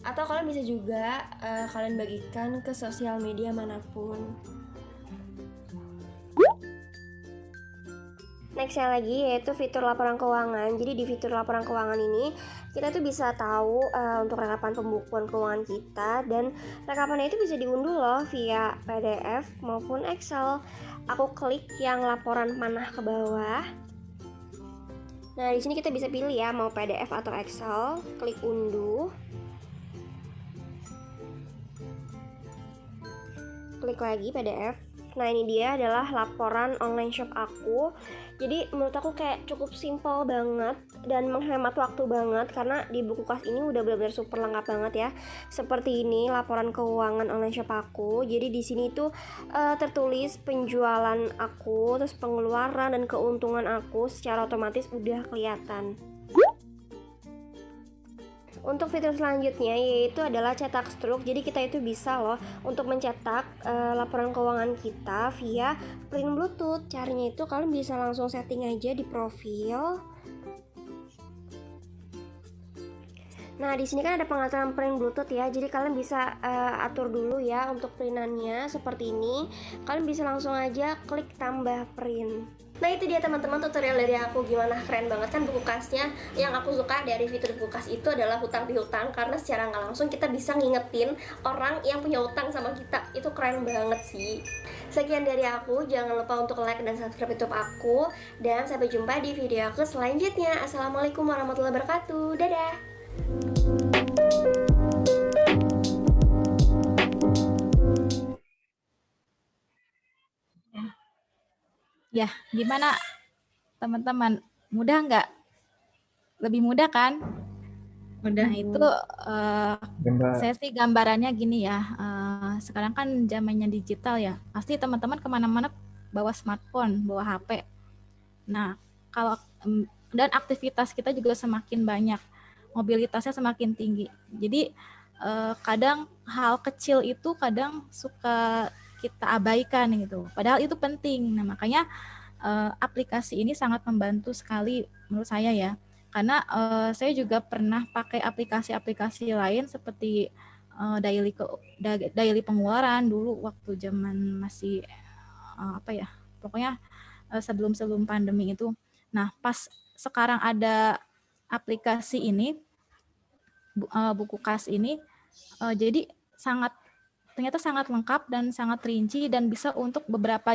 Atau kalian bisa juga kalian bagikan ke sosial media manapun. nextnya lagi yaitu fitur laporan keuangan. Jadi di fitur laporan keuangan ini kita tuh bisa tahu untuk rekapan pembukuan keuangan kita, dan rekapannya itu bisa diunduh loh via PDF maupun Excel. Aku klik yang laporan panah ke bawah. Nah, di sini kita bisa pilih ya mau PDF atau Excel. Klik unduh. Klik lagi PDF. Nah, ini dia adalah laporan online shop aku. Jadi menurut aku kayak cukup simpel banget dan menghemat waktu banget, karena di buku kas ini udah benar-benar super lengkap banget ya. Seperti ini laporan keuangan online shop aku. Jadi di sini tuh tertulis penjualan aku, terus pengeluaran dan keuntungan aku secara otomatis udah kelihatan. Untuk fitur selanjutnya yaitu adalah cetak struk. Jadi kita itu bisa loh untuk mencetak laporan keuangan kita via print Bluetooth. Caranya itu kalian bisa langsung setting aja di profil. Nah, di sini kan ada pengaturan print Bluetooth ya. Jadi kalian bisa atur dulu ya untuk printannya seperti ini. Kalian bisa langsung aja klik tambah print. Nah, itu dia teman-teman tutorial dari aku. Gimana, keren banget kan buku kasnya? Yang aku suka dari fitur buku kas itu adalah hutang piutang, karena secara nggak langsung kita bisa ngingetin orang yang punya hutang sama kita. Itu keren banget sih. Sekian dari aku, jangan lupa untuk like dan subscribe YouTube aku, dan sampai jumpa di video aku selanjutnya. Assalamualaikum warahmatullahi wabarakatuh. Dadah. Ya, gimana teman-teman? Mudah nggak? Lebih mudah kan? Udah. Nah, itu saya sih gambarannya gini ya. Sekarang kan zamannya digital ya. Pasti teman-teman kemana-mana bawa smartphone, bawa HP. Nah, kalau dan aktivitas kita juga semakin banyak, mobilitasnya semakin tinggi. Jadi kadang hal kecil itu kadang suka kita abaikan gitu. Padahal itu penting. Nah, makanya aplikasi ini sangat membantu sekali menurut saya ya. Karena saya juga pernah pakai aplikasi-aplikasi lain seperti daily pengeluaran dulu waktu zaman masih apa ya? Pokoknya sebelum pandemi itu. Nah, pas sekarang ada aplikasi ini, buku kas ini, jadi ternyata sangat lengkap dan sangat rinci dan bisa untuk beberapa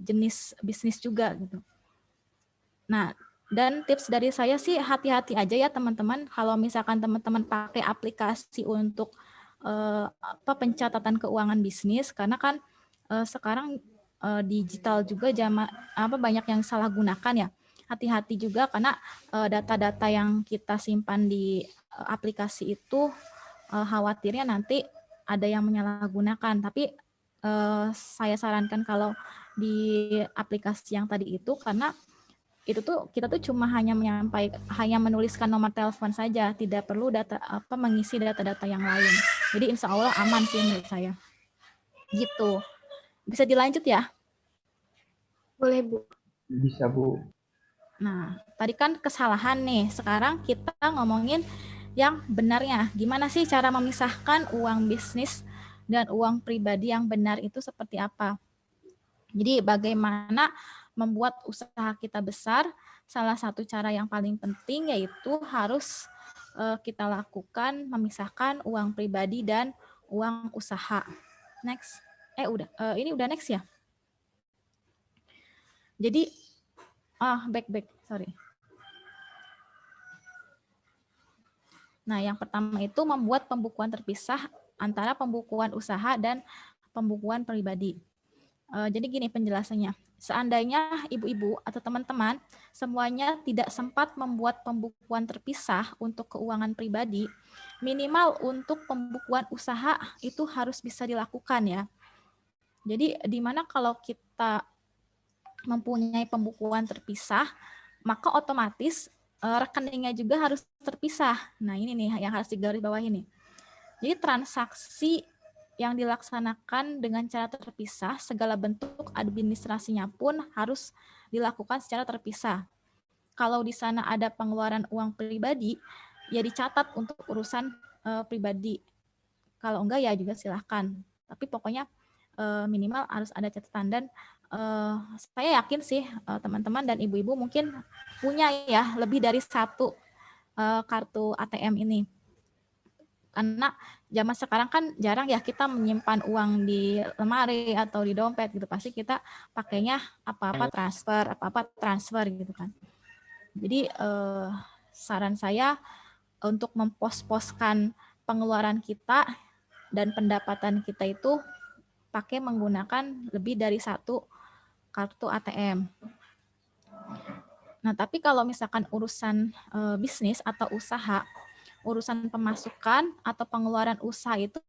jenis bisnis juga gitu. Nah, dan tips dari saya sih hati-hati aja ya teman-teman kalau misalkan teman-teman pakai aplikasi untuk pencatatan keuangan bisnis, karena kan sekarang digital juga banyak yang salah gunakan ya. Hati-hati juga karena data-data yang kita simpan di aplikasi itu khawatirnya nanti ada yang menyalahgunakan. Tapi saya sarankan kalau di aplikasi yang tadi itu, karena itu tuh kita tuh cuma hanya menuliskan nomor telepon saja, tidak perlu mengisi data-data yang lain. Jadi insya Allah aman sih menurut saya. Gitu. Bisa dilanjut ya? Boleh, Bu. Bisa, Bu. Nah, tadi kan kesalahan nih. Sekarang kita ngomongin yang benarnya. Gimana sih cara memisahkan uang bisnis dan uang pribadi yang benar itu seperti apa? Jadi bagaimana membuat usaha kita besar? Salah satu cara yang paling penting yaitu harus kita lakukan memisahkan uang pribadi dan uang usaha. Next. Ini udah next ya? Jadi sorry. Nah, yang pertama itu membuat pembukuan terpisah antara pembukuan usaha dan pembukuan pribadi. Jadi gini penjelasannya. Seandainya ibu-ibu atau teman-teman semuanya tidak sempat membuat pembukuan terpisah untuk keuangan pribadi, minimal untuk pembukuan usaha itu harus bisa dilakukan ya. Jadi di mana kalau kita mempunyai pembukuan terpisah, maka otomatis rekeningnya juga harus terpisah. Nah, ini nih yang harus digarisbawahi nih. Jadi transaksi yang dilaksanakan dengan cara terpisah, segala bentuk administrasinya pun harus dilakukan secara terpisah. Kalau di sana ada pengeluaran uang pribadi, ya dicatat untuk urusan pribadi. Kalau enggak ya juga silahkan. Tapi pokoknya minimal harus ada catatan, dan saya yakin sih teman-teman dan ibu-ibu mungkin punya ya lebih dari satu kartu ATM ini. Karena zaman sekarang kan jarang ya kita menyimpan uang di lemari atau di dompet gitu. Pasti kita pakainya apa-apa transfer gitu kan. Jadi saran saya untuk mempos-poskan pengeluaran kita dan pendapatan kita itu pakai menggunakan lebih dari satu kartu ATM. Nah, tapi kalau misalkan urusan bisnis atau usaha, urusan pemasukan atau pengeluaran usaha itu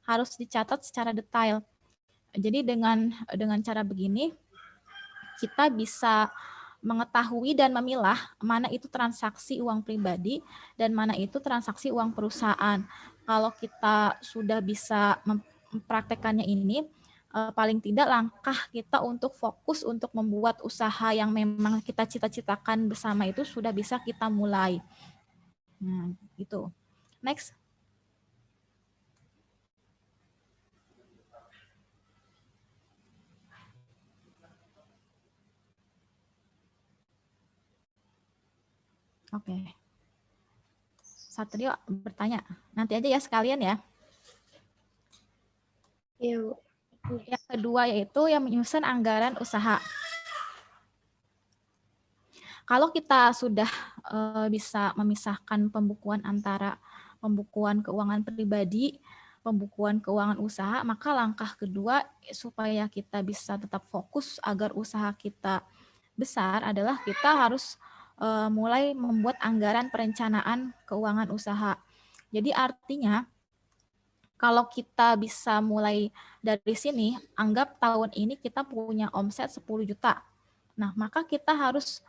harus dicatat secara detail. Jadi dengan cara begini kita bisa mengetahui dan memilah mana itu transaksi uang pribadi dan mana itu transaksi uang perusahaan. Kalau kita sudah bisa mempraktekannya ini, paling tidak langkah kita untuk fokus untuk membuat usaha yang memang kita cita-citakan bersama itu sudah bisa kita mulai. Nah, gitu. Next. Oke. Satrio bertanya. Nanti aja ya sekalian ya. Iya, Bu. Yang kedua yaitu yang menyusun anggaran usaha. Kalau kita sudah bisa memisahkan pembukuan antara pembukuan keuangan pribadi, pembukuan keuangan usaha, maka langkah kedua supaya kita bisa tetap fokus agar usaha kita besar adalah kita harus mulai membuat anggaran perencanaan keuangan usaha. Jadi artinya kalau kita bisa mulai dari sini, anggap tahun ini kita punya omset 10 juta. Nah, maka kita harus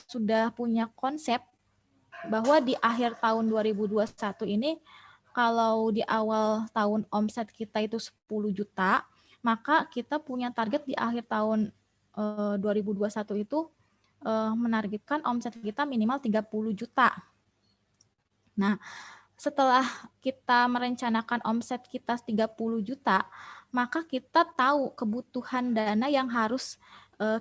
sudah punya konsep bahwa di akhir tahun 2021 ini, kalau di awal tahun omset kita itu 10 juta, maka kita punya target di akhir tahun 2021 itu menargetkan omset kita minimal 30 juta. Nah, setelah kita merencanakan omset kita 30 juta, maka kita tahu kebutuhan dana yang harus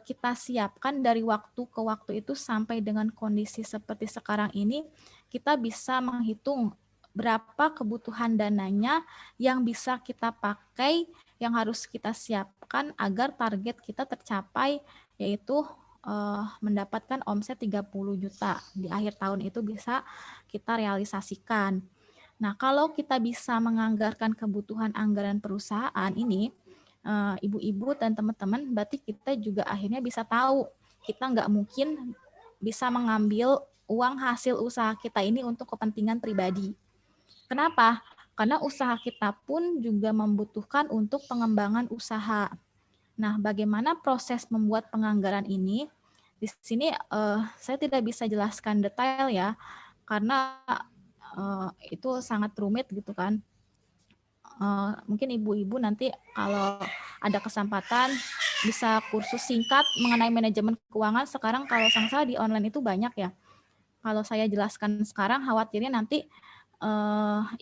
kita siapkan dari waktu ke waktu itu sampai dengan kondisi seperti sekarang ini, kita bisa menghitung berapa kebutuhan dananya yang bisa kita pakai, yang harus kita siapkan agar target kita tercapai, yaitu mendapatkan omset 30 juta. Di akhir tahun itu bisa kita realisasikan. Nah, kalau kita bisa menganggarkan kebutuhan anggaran perusahaan ini, ibu-ibu dan teman-teman, berarti kita juga akhirnya bisa tahu kita nggak mungkin bisa mengambil uang hasil usaha kita ini untuk kepentingan pribadi. Kenapa? Karena usaha kita pun juga membutuhkan untuk pengembangan usaha. Nah, bagaimana proses membuat penganggaran ini? Di sini saya tidak bisa jelaskan detail ya, karena itu sangat rumit gitu kan. Mungkin ibu-ibu nanti kalau ada kesempatan bisa kursus singkat mengenai manajemen keuangan. Sekarang kalau salah di online itu banyak ya. Kalau saya jelaskan sekarang, khawatirnya nanti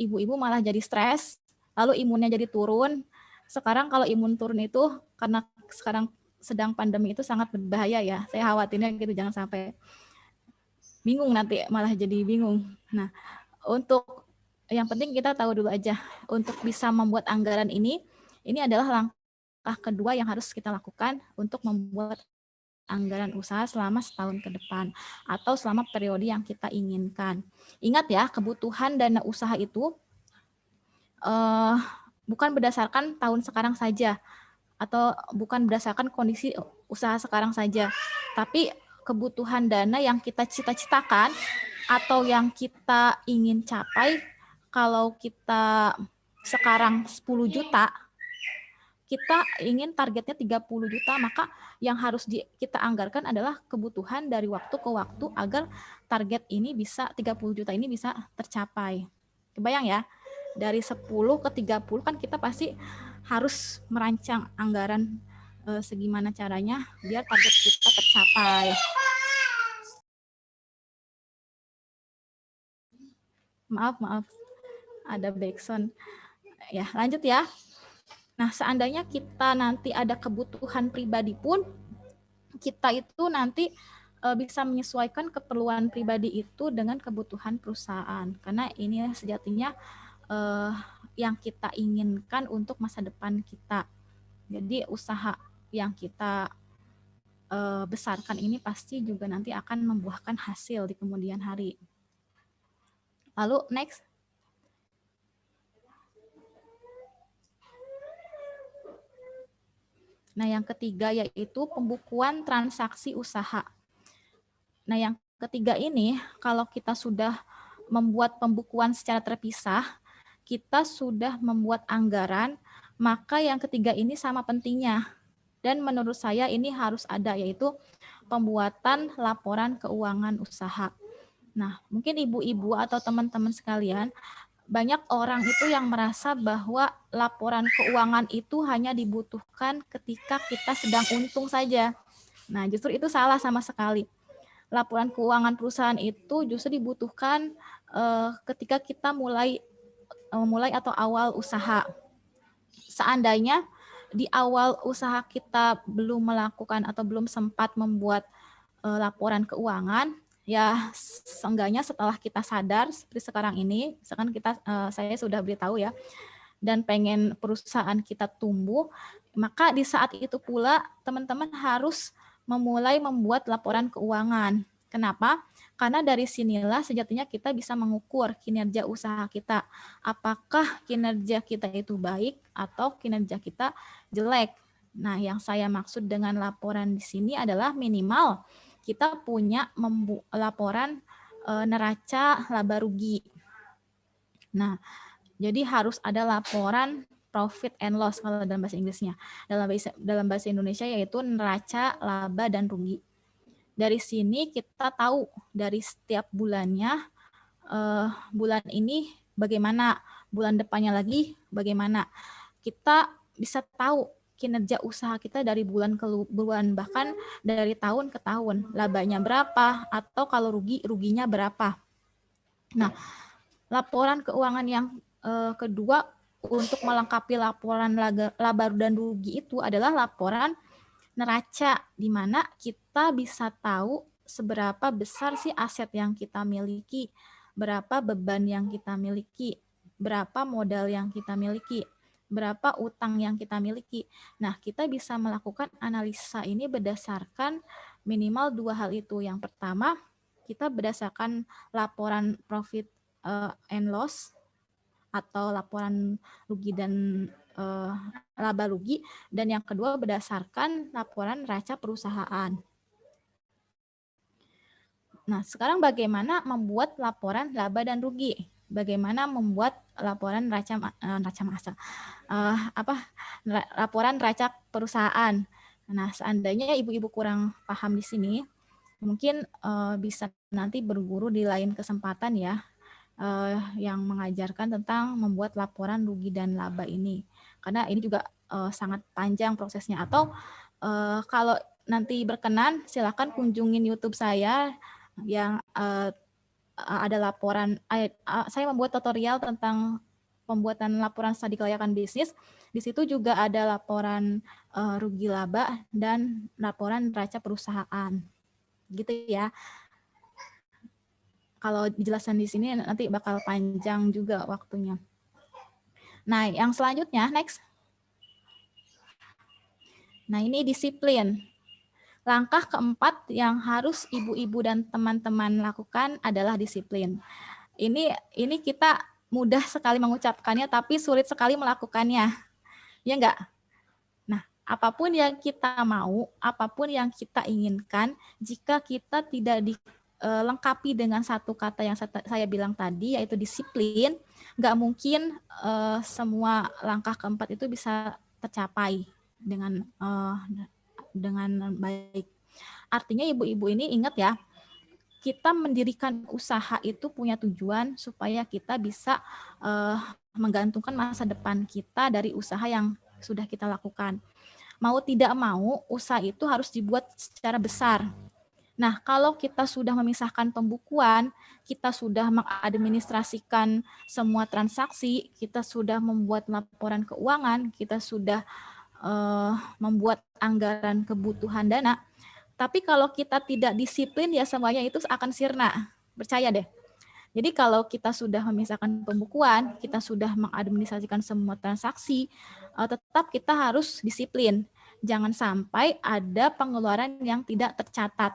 ibu-ibu malah jadi stres, lalu imunnya jadi turun. Sekarang kalau imun turun itu karena sekarang sedang pandemi itu sangat berbahaya ya. Saya khawatirnya gitu, jangan sampai bingung nanti malah jadi bingung. Nah, untuk yang penting kita tahu dulu aja untuk bisa membuat anggaran ini adalah langkah kedua yang harus kita lakukan untuk membuat anggaran usaha selama setahun ke depan atau selama periode yang kita inginkan. Ingat ya, kebutuhan dana usaha itu bukan berdasarkan tahun sekarang saja atau bukan berdasarkan kondisi usaha sekarang saja, tapi kebutuhan dana yang kita cita-citakan atau yang kita ingin capai. Kalau kita sekarang 10 juta, kita ingin targetnya 30 juta, maka yang harus kita anggarkan adalah kebutuhan dari waktu ke waktu agar target ini bisa 30 juta ini bisa tercapai. Kebayang ya? Dari 10 ke 30 kan kita pasti harus merancang anggaran segimana caranya biar target kita tercapai. Maaf, ada backsound. Ya, lanjut ya. Nah, seandainya kita nanti ada kebutuhan pribadi pun, kita itu nanti bisa menyesuaikan keperluan pribadi itu dengan kebutuhan perusahaan. Karena ini sejatinya yang kita inginkan untuk masa depan kita. Jadi usaha yang kita besarkan ini pasti juga nanti akan membuahkan hasil di kemudian hari. Lalu next. Nah, yang ketiga yaitu pembukuan transaksi usaha. Nah, yang ketiga ini kalau kita sudah membuat pembukuan secara terpisah, kita sudah membuat anggaran, maka yang ketiga ini sama pentingnya. Dan menurut saya ini harus ada, yaitu pembuatan laporan keuangan usaha. Nah, mungkin ibu-ibu atau teman-teman sekalian, banyak orang itu yang merasa bahwa laporan keuangan itu hanya dibutuhkan ketika kita sedang untung saja. Nah, justru itu salah sama sekali. Laporan keuangan perusahaan itu justru dibutuhkan ketika kita mulai atau awal usaha. Seandainya di awal usaha kita belum melakukan atau belum sempat membuat laporan keuangan, ya seenggaknya setelah kita sadar seperti sekarang ini, misalkan saya sudah beritahu ya, dan pengen perusahaan kita tumbuh, maka di saat itu pula teman-teman harus memulai membuat laporan keuangan. Kenapa? Karena dari sinilah sejatinya kita bisa mengukur kinerja usaha kita. Apakah kinerja kita itu baik atau kinerja kita jelek. Nah, yang saya maksud dengan laporan di sini adalah minimal kita punya laporan neraca laba rugi. Nah, jadi harus ada laporan profit and loss kalau dalam bahasa Inggrisnya. Dalam bahasa Indonesia yaitu neraca laba dan rugi. Dari sini kita tahu dari setiap bulannya, bulan ini bagaimana, bulan depannya lagi bagaimana. Kita bisa tahu kinerja usaha kita dari bulan ke bulan, bahkan dari tahun ke tahun. Labanya berapa, atau kalau ruginya berapa. Nah, laporan keuangan yang kedua untuk melengkapi laporan laba dan rugi itu adalah laporan neraca, di mana kita bisa tahu seberapa besar sih aset yang kita miliki, berapa beban yang kita miliki, berapa modal yang kita miliki, berapa utang yang kita miliki. Nah, kita bisa melakukan analisa ini berdasarkan minimal dua hal itu. Yang pertama, kita berdasarkan laporan profit and loss atau laporan rugi dan laba rugi, dan yang kedua berdasarkan laporan neraca perusahaan. Nah, sekarang bagaimana membuat laporan laba dan rugi? Bagaimana membuat laporan laporan neraca perusahaan? Nah, seandainya ibu-ibu kurang paham di sini, mungkin bisa nanti berguru di lain kesempatan ya, yang mengajarkan tentang membuat laporan rugi dan laba ini. Karena ini juga sangat panjang prosesnya. Atau kalau nanti berkenan, silakan kunjungin YouTube saya yang ada laporan. Saya membuat tutorial tentang pembuatan laporan studi kelayakan bisnis. Di situ juga ada laporan rugi laba dan laporan neraca perusahaan. Gitu ya. Kalau dijelaskan di sini nanti bakal panjang juga waktunya. Nah, yang selanjutnya, next. Nah, ini disiplin. Langkah keempat yang harus ibu-ibu dan teman-teman lakukan adalah disiplin. Ini kita mudah sekali mengucapkannya, tapi sulit sekali melakukannya. Ya enggak? Nah, apapun yang kita mau, apapun yang kita inginkan, jika kita tidak lengkapi dengan satu kata yang saya bilang tadi, yaitu disiplin, nggak mungkin semua langkah keempat itu bisa tercapai dengan baik. Artinya ibu-ibu ini ingat ya, kita mendirikan usaha itu punya tujuan supaya kita bisa menggantungkan masa depan kita dari usaha yang sudah kita lakukan. Mau tidak mau, usaha itu harus dibuat secara besar. Nah, kalau kita sudah memisahkan pembukuan, kita sudah mengadministrasikan semua transaksi, kita sudah membuat laporan keuangan, kita sudah membuat anggaran kebutuhan dana, tapi kalau kita tidak disiplin ya semuanya itu akan sirna, percaya deh. Jadi kalau kita sudah memisahkan pembukuan, kita sudah mengadministrasikan semua transaksi, tetap kita harus disiplin. Jangan sampai ada pengeluaran yang tidak tercatat.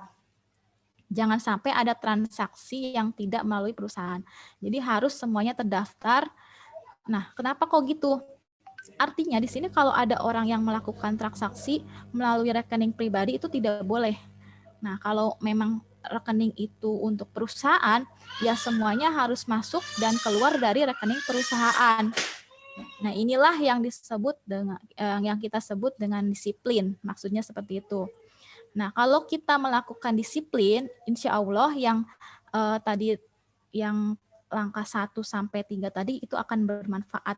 Jangan sampai ada transaksi yang tidak melalui perusahaan. Jadi harus semuanya terdaftar. Nah, kenapa kok gitu? Artinya di sini kalau ada orang yang melakukan transaksi melalui rekening pribadi itu tidak boleh. Nah, kalau memang rekening itu untuk perusahaan, ya semuanya harus masuk dan keluar dari rekening perusahaan. Nah, inilah yang disebut dengan yang kita sebut dengan disiplin. Maksudnya seperti itu. Nah, kalau kita melakukan disiplin, insya Allah yang tadi yang langkah 1 sampai 3 tadi itu akan bermanfaat.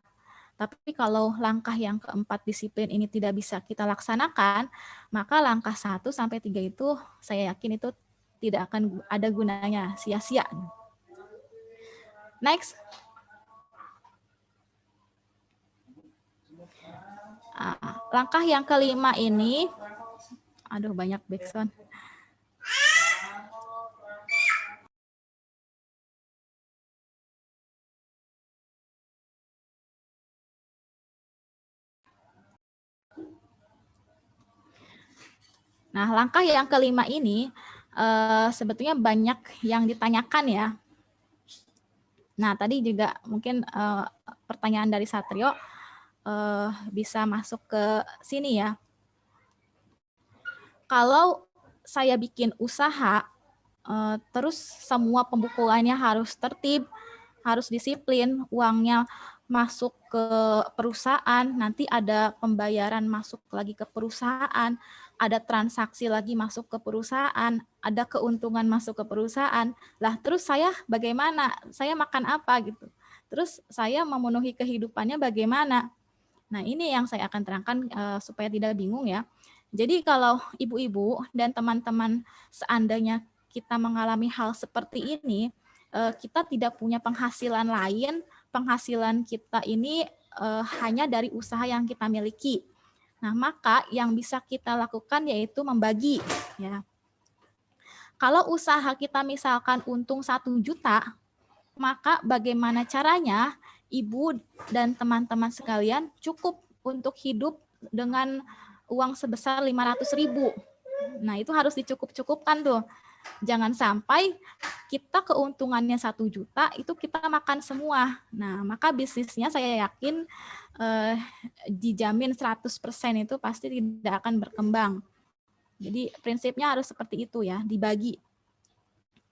Tapi kalau langkah yang keempat disiplin ini tidak bisa kita laksanakan, maka langkah 1 sampai 3 itu saya yakin itu tidak akan ada gunanya, sia-sia. Next. Langkah yang kelima ini, aduh banyak backsound. Nah, langkah yang kelima ini sebetulnya banyak yang ditanyakan ya. Nah, tadi juga mungkin pertanyaan dari Satrio bisa masuk ke sini ya. Kalau saya bikin usaha, terus semua pembukuannya harus tertib, harus disiplin, uangnya masuk ke perusahaan, nanti ada pembayaran masuk lagi ke perusahaan, ada transaksi lagi masuk ke perusahaan, ada keuntungan masuk ke perusahaan. Lah terus saya bagaimana? Saya makan apa gitu? Terus saya memenuhi kehidupannya bagaimana? Nah, ini yang saya akan terangkan supaya tidak bingung ya. Jadi kalau ibu-ibu dan teman-teman seandainya kita mengalami hal seperti ini, kita tidak punya penghasilan lain, penghasilan kita ini hanya dari usaha yang kita miliki. Nah, maka yang bisa kita lakukan yaitu membagi. Ya. Kalau usaha kita misalkan untung 1 juta, maka bagaimana caranya ibu dan teman-teman sekalian cukup untuk hidup dengan uang sebesar 500.000. Nah, itu harus dicukup-cukupkan tuh. Jangan sampai kita keuntungannya 1 juta itu kita makan semua. Nah, maka bisnisnya saya yakin dijamin 100% itu pasti tidak akan berkembang. Jadi prinsipnya harus seperti itu ya, dibagi.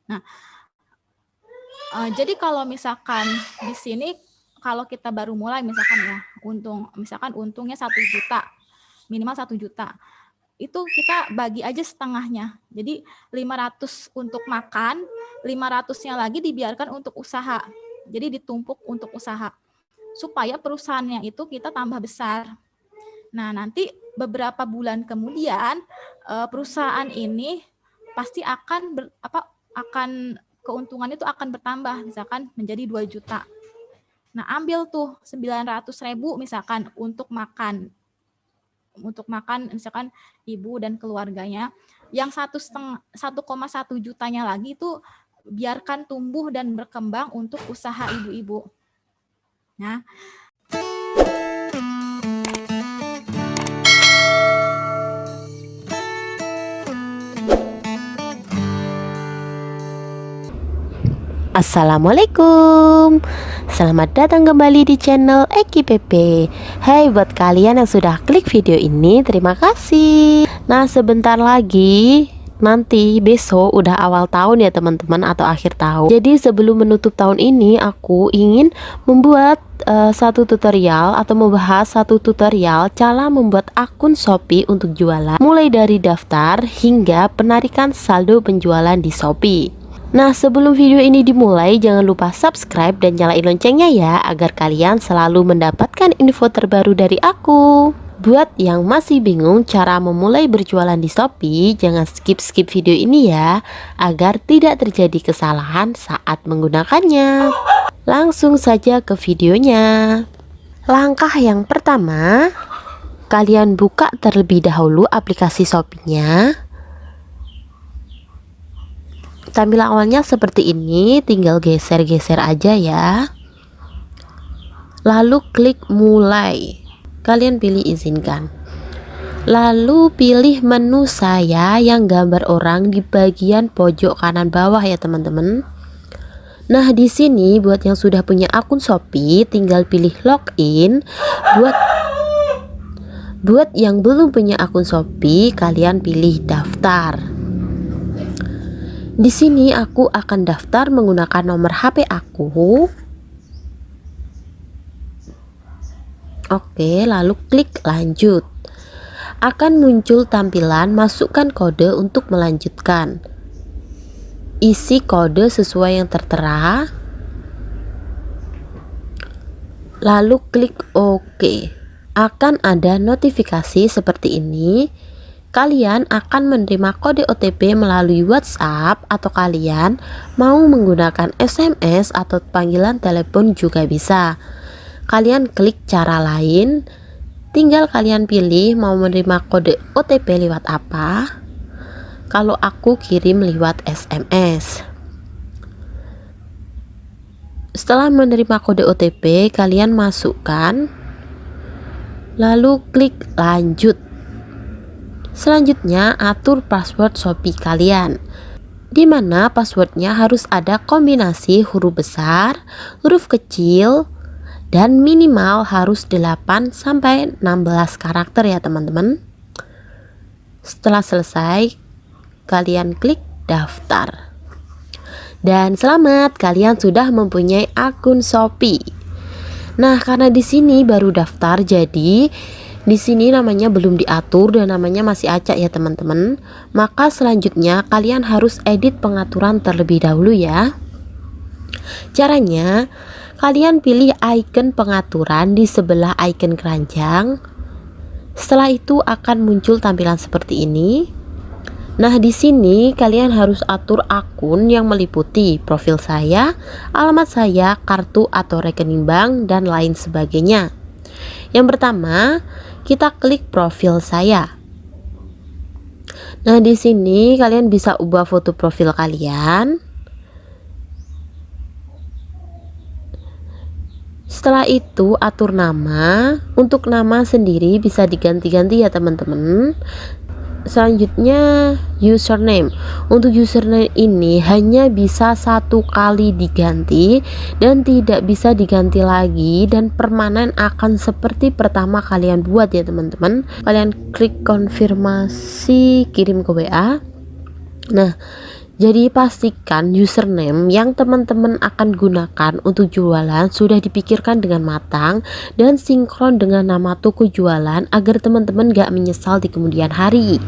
Nah, jadi kalau misalkan di sini kalau kita baru mulai misalkan ya, misalkan untungnya 1 juta, minimal 1 juta. Itu kita bagi aja setengahnya. Jadi 500 untuk makan, 500-nya lagi dibiarkan untuk usaha. Jadi ditumpuk untuk usaha. Supaya perusahaannya itu kita tambah besar. Nah, nanti beberapa bulan kemudian perusahaan ini pasti akan keuntungan itu akan bertambah, misalkan menjadi 2 juta. Nah, ambil tuh 900.000 misalkan untuk makan misalkan ibu dan keluarganya, yang 1,1 jutanya lagi itu biarkan tumbuh dan berkembang untuk usaha ibu-ibu. Nah, Assalamualaikum. Selamat datang kembali di channel Eki PP. Hai buat kalian yang sudah klik video ini, terima kasih. Nah, sebentar lagi nanti besok udah awal tahun ya teman-teman, atau akhir tahun. Jadi sebelum menutup tahun ini, aku ingin membuat satu tutorial atau membahas satu tutorial cara membuat akun Shopee untuk jualan, mulai dari daftar hingga penarikan saldo penjualan di Shopee. Nah, sebelum video ini dimulai, jangan lupa subscribe dan nyalain loncengnya ya, agar kalian selalu mendapatkan info terbaru dari aku. Buat yang masih bingung cara memulai berjualan di Shopee, jangan skip-skip video ini ya, agar tidak terjadi kesalahan saat menggunakannya. Langsung saja ke videonya. Langkah yang pertama, kalian buka terlebih dahulu aplikasi Shopee-nya. Tampilan awalnya seperti ini, tinggal geser-geser aja ya. Lalu klik mulai. Kalian pilih izinkan. Lalu pilih menu saya yang gambar orang di bagian pojok kanan bawah ya teman-teman. Nah, di sini buat yang sudah punya akun Shopee tinggal pilih login. Buat yang belum punya akun Shopee, kalian pilih daftar. Di sini aku akan daftar menggunakan nomor HP aku. Oke, lalu klik lanjut. Akan muncul tampilan masukkan kode untuk melanjutkan. Isi kode sesuai yang tertera. Lalu klik OK. Akan ada notifikasi seperti ini. Kalian akan menerima kode OTP melalui WhatsApp atau kalian mau menggunakan SMS atau panggilan telepon juga bisa. Kalian klik cara lain, tinggal kalian pilih mau menerima kode OTP lewat apa. Kalau aku kirim lewat SMS. Setelah menerima kode OTP, kalian masukkan, lalu klik lanjut. Selanjutnya atur password Shopee kalian, di mana passwordnya harus ada kombinasi huruf besar, huruf kecil, dan minimal harus 8 sampai 16 karakter ya teman-teman. Setelah selesai, kalian klik daftar. Dan selamat, kalian sudah mempunyai akun Shopee. Nah, karena di sini baru daftar, jadi di sini namanya belum diatur dan namanya masih acak ya teman-teman. Maka selanjutnya kalian harus edit pengaturan terlebih dahulu ya. Caranya, kalian pilih icon pengaturan di sebelah icon keranjang. Setelah itu akan muncul tampilan seperti ini. Nah, di sini kalian harus atur akun yang meliputi profil saya, alamat saya, kartu atau rekening bank, dan lain sebagainya. Yang pertama, kita klik profil saya. Nah, di sini kalian bisa ubah foto profil kalian. Setelah itu atur nama. Untuk nama sendiri bisa diganti-ganti ya teman-teman. Selanjutnya username. Untuk username ini hanya bisa 1 kali diganti dan tidak bisa diganti lagi, dan permanen akan seperti pertama kalian buat ya teman-teman. Kalian klik konfirmasi, kirim ke WA. Nah, jadi pastikan username yang teman-teman akan gunakan untuk jualan sudah dipikirkan dengan matang dan sinkron dengan nama toko jualan agar teman-teman gak menyesal di kemudian hari.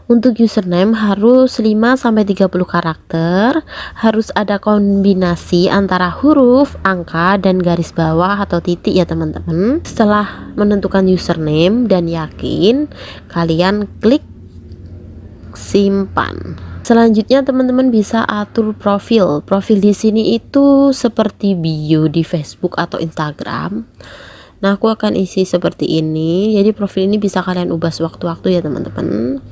Untuk username harus 5-30 karakter, harus ada kombinasi antara huruf, angka, dan garis bawah atau titik ya teman-teman. Setelah menentukan username dan yakin, kalian klik simpan. Selanjutnya teman-teman bisa atur profil. Profil di sini itu seperti bio di Facebook atau Instagram. Nah, aku akan isi seperti ini. Jadi profil ini bisa kalian ubah sewaktu-waktu ya teman-teman.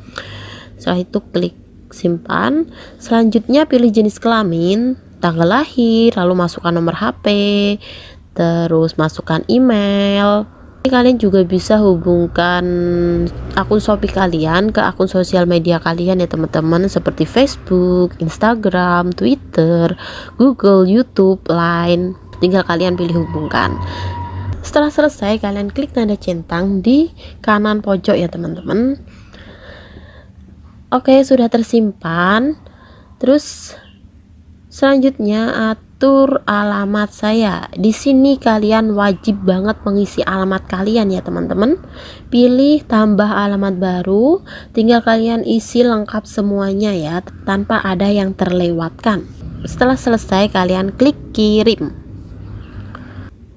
Setelah itu klik simpan. Selanjutnya pilih jenis kelamin, tanggal lahir, lalu masukkan nomor HP, terus masukkan email. Kalian juga bisa hubungkan akun Shopee kalian ke akun sosial media kalian ya teman-teman, seperti Facebook, Instagram, Twitter, Google, YouTube, Line. Tinggal kalian pilih hubungkan. Setelah selesai, kalian klik tanda centang di kanan pojok ya teman-teman. Oke, sudah tersimpan. Terus selanjutnya atur alamat saya. Di sini kalian wajib banget mengisi alamat kalian ya teman-teman. Pilih tambah alamat baru, tinggal kalian isi lengkap semuanya ya, tanpa ada yang terlewatkan. Setelah selesai, kalian klik kirim.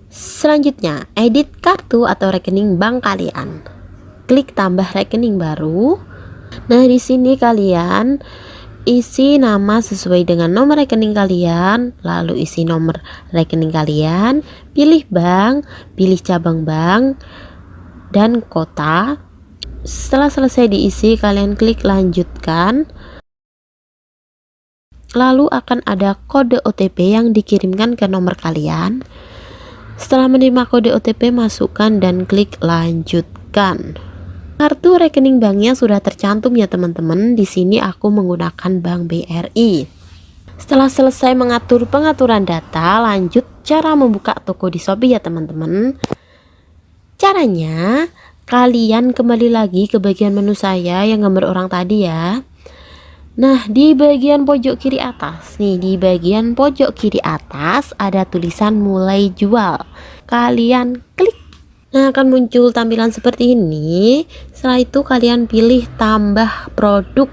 Selanjutnya, edit kartu atau rekening bank kalian. klik tambah rekening baru. Nah, di sini kalian isi nama sesuai dengan nomor rekening kalian, lalu isi nomor rekening kalian, pilih bank, pilih cabang bank, dan kota. Setelah selesai diisi, kalian klik lanjutkan. Lalu akan ada kode OTP yang dikirimkan ke nomor kalian. Setelah menerima kode OTP, masukkan dan klik lanjutkan. Kartu rekening banknya sudah tercantum ya teman-teman. Di sini aku menggunakan Bank BRI. Setelah selesai mengatur pengaturan data, lanjut cara membuka toko di Shopee ya teman-teman. Caranya, kalian kembali lagi ke bagian menu saya yang gambar orang tadi ya. Nah, di bagian pojok kiri atas nih, di bagian pojok kiri atas ada tulisan mulai jual. Kalian klik. Nah, akan muncul tampilan seperti ini. Setelah itu kalian pilih tambah produk.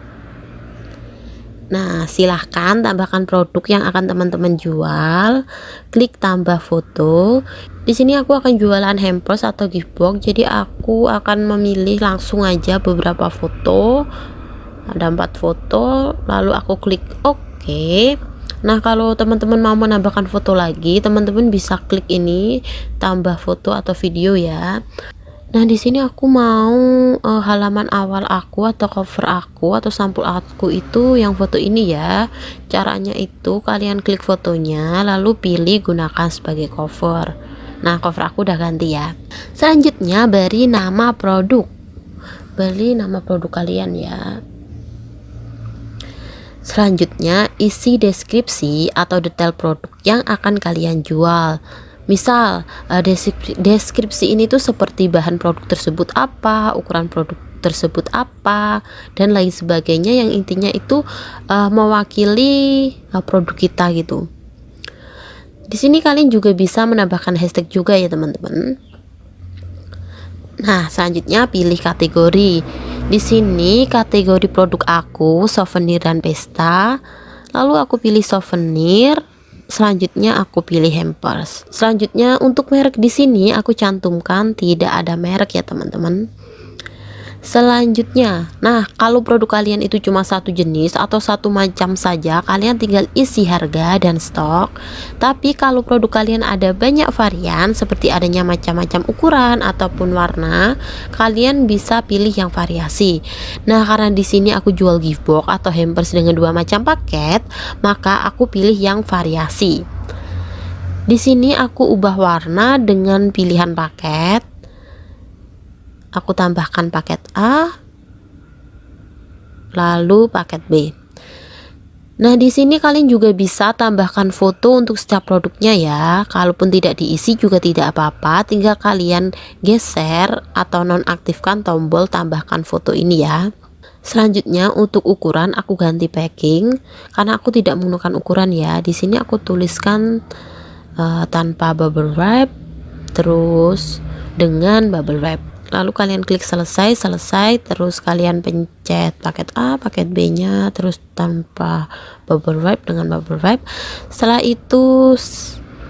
Nah, silahkan tambahkan produk yang akan teman-teman jual. Klik tambah foto. Di sini aku akan jualan hampers atau gift box. Jadi aku akan memilih langsung aja beberapa foto. Ada 4 foto, lalu aku klik OK. Nah, kalau teman-teman mau menambahkan foto lagi, teman-teman bisa klik ini tambah foto atau video ya. Nah, di sini aku mau halaman awal aku atau cover aku atau sampul aku itu yang foto ini ya. Caranya itu kalian klik fotonya lalu pilih gunakan sebagai cover. Nah, cover aku udah ganti ya. Selanjutnya beri nama produk. Beri nama produk kalian ya. Selanjutnya isi deskripsi atau detail produk yang akan kalian jual. Misal deskripsi ini tuh seperti bahan produk tersebut apa, ukuran produk tersebut apa, dan lain sebagainya, yang intinya itu mewakili produk kita gitu. Di sini kalian juga bisa menambahkan hashtag juga ya teman-teman. Nah, selanjutnya pilih kategori. Di sini kategori produk aku souvenir dan pesta. Lalu aku pilih souvenir. Selanjutnya aku pilih hampers. Selanjutnya untuk merek di sini aku cantumkan tidak ada merek ya teman-teman. Selanjutnya, nah kalau produk kalian itu cuma satu jenis atau satu macam saja, kalian tinggal isi harga dan stok. Tapi kalau produk kalian ada banyak varian seperti adanya macam-macam ukuran ataupun warna, kalian bisa pilih yang variasi. Nah, karena di sini aku jual gift box atau hampers dengan 2 macam paket, maka aku pilih yang variasi. Di sini aku ubah warna dengan pilihan paket. Aku tambahkan paket A, lalu paket B. Nah, di sini kalian juga bisa tambahkan foto untuk setiap produknya ya. Kalaupun tidak diisi juga tidak apa-apa, tinggal kalian geser atau nonaktifkan tombol tambahkan foto ini ya. Selanjutnya untuk ukuran aku ganti packing karena aku tidak menggunakan ukuran ya. Di sini aku tuliskan tanpa bubble wrap, terus dengan bubble wrap. Lalu kalian klik selesai, terus kalian pencet paket A, paket B nya, terus tanpa bubble wrap dengan bubble wrap. Setelah itu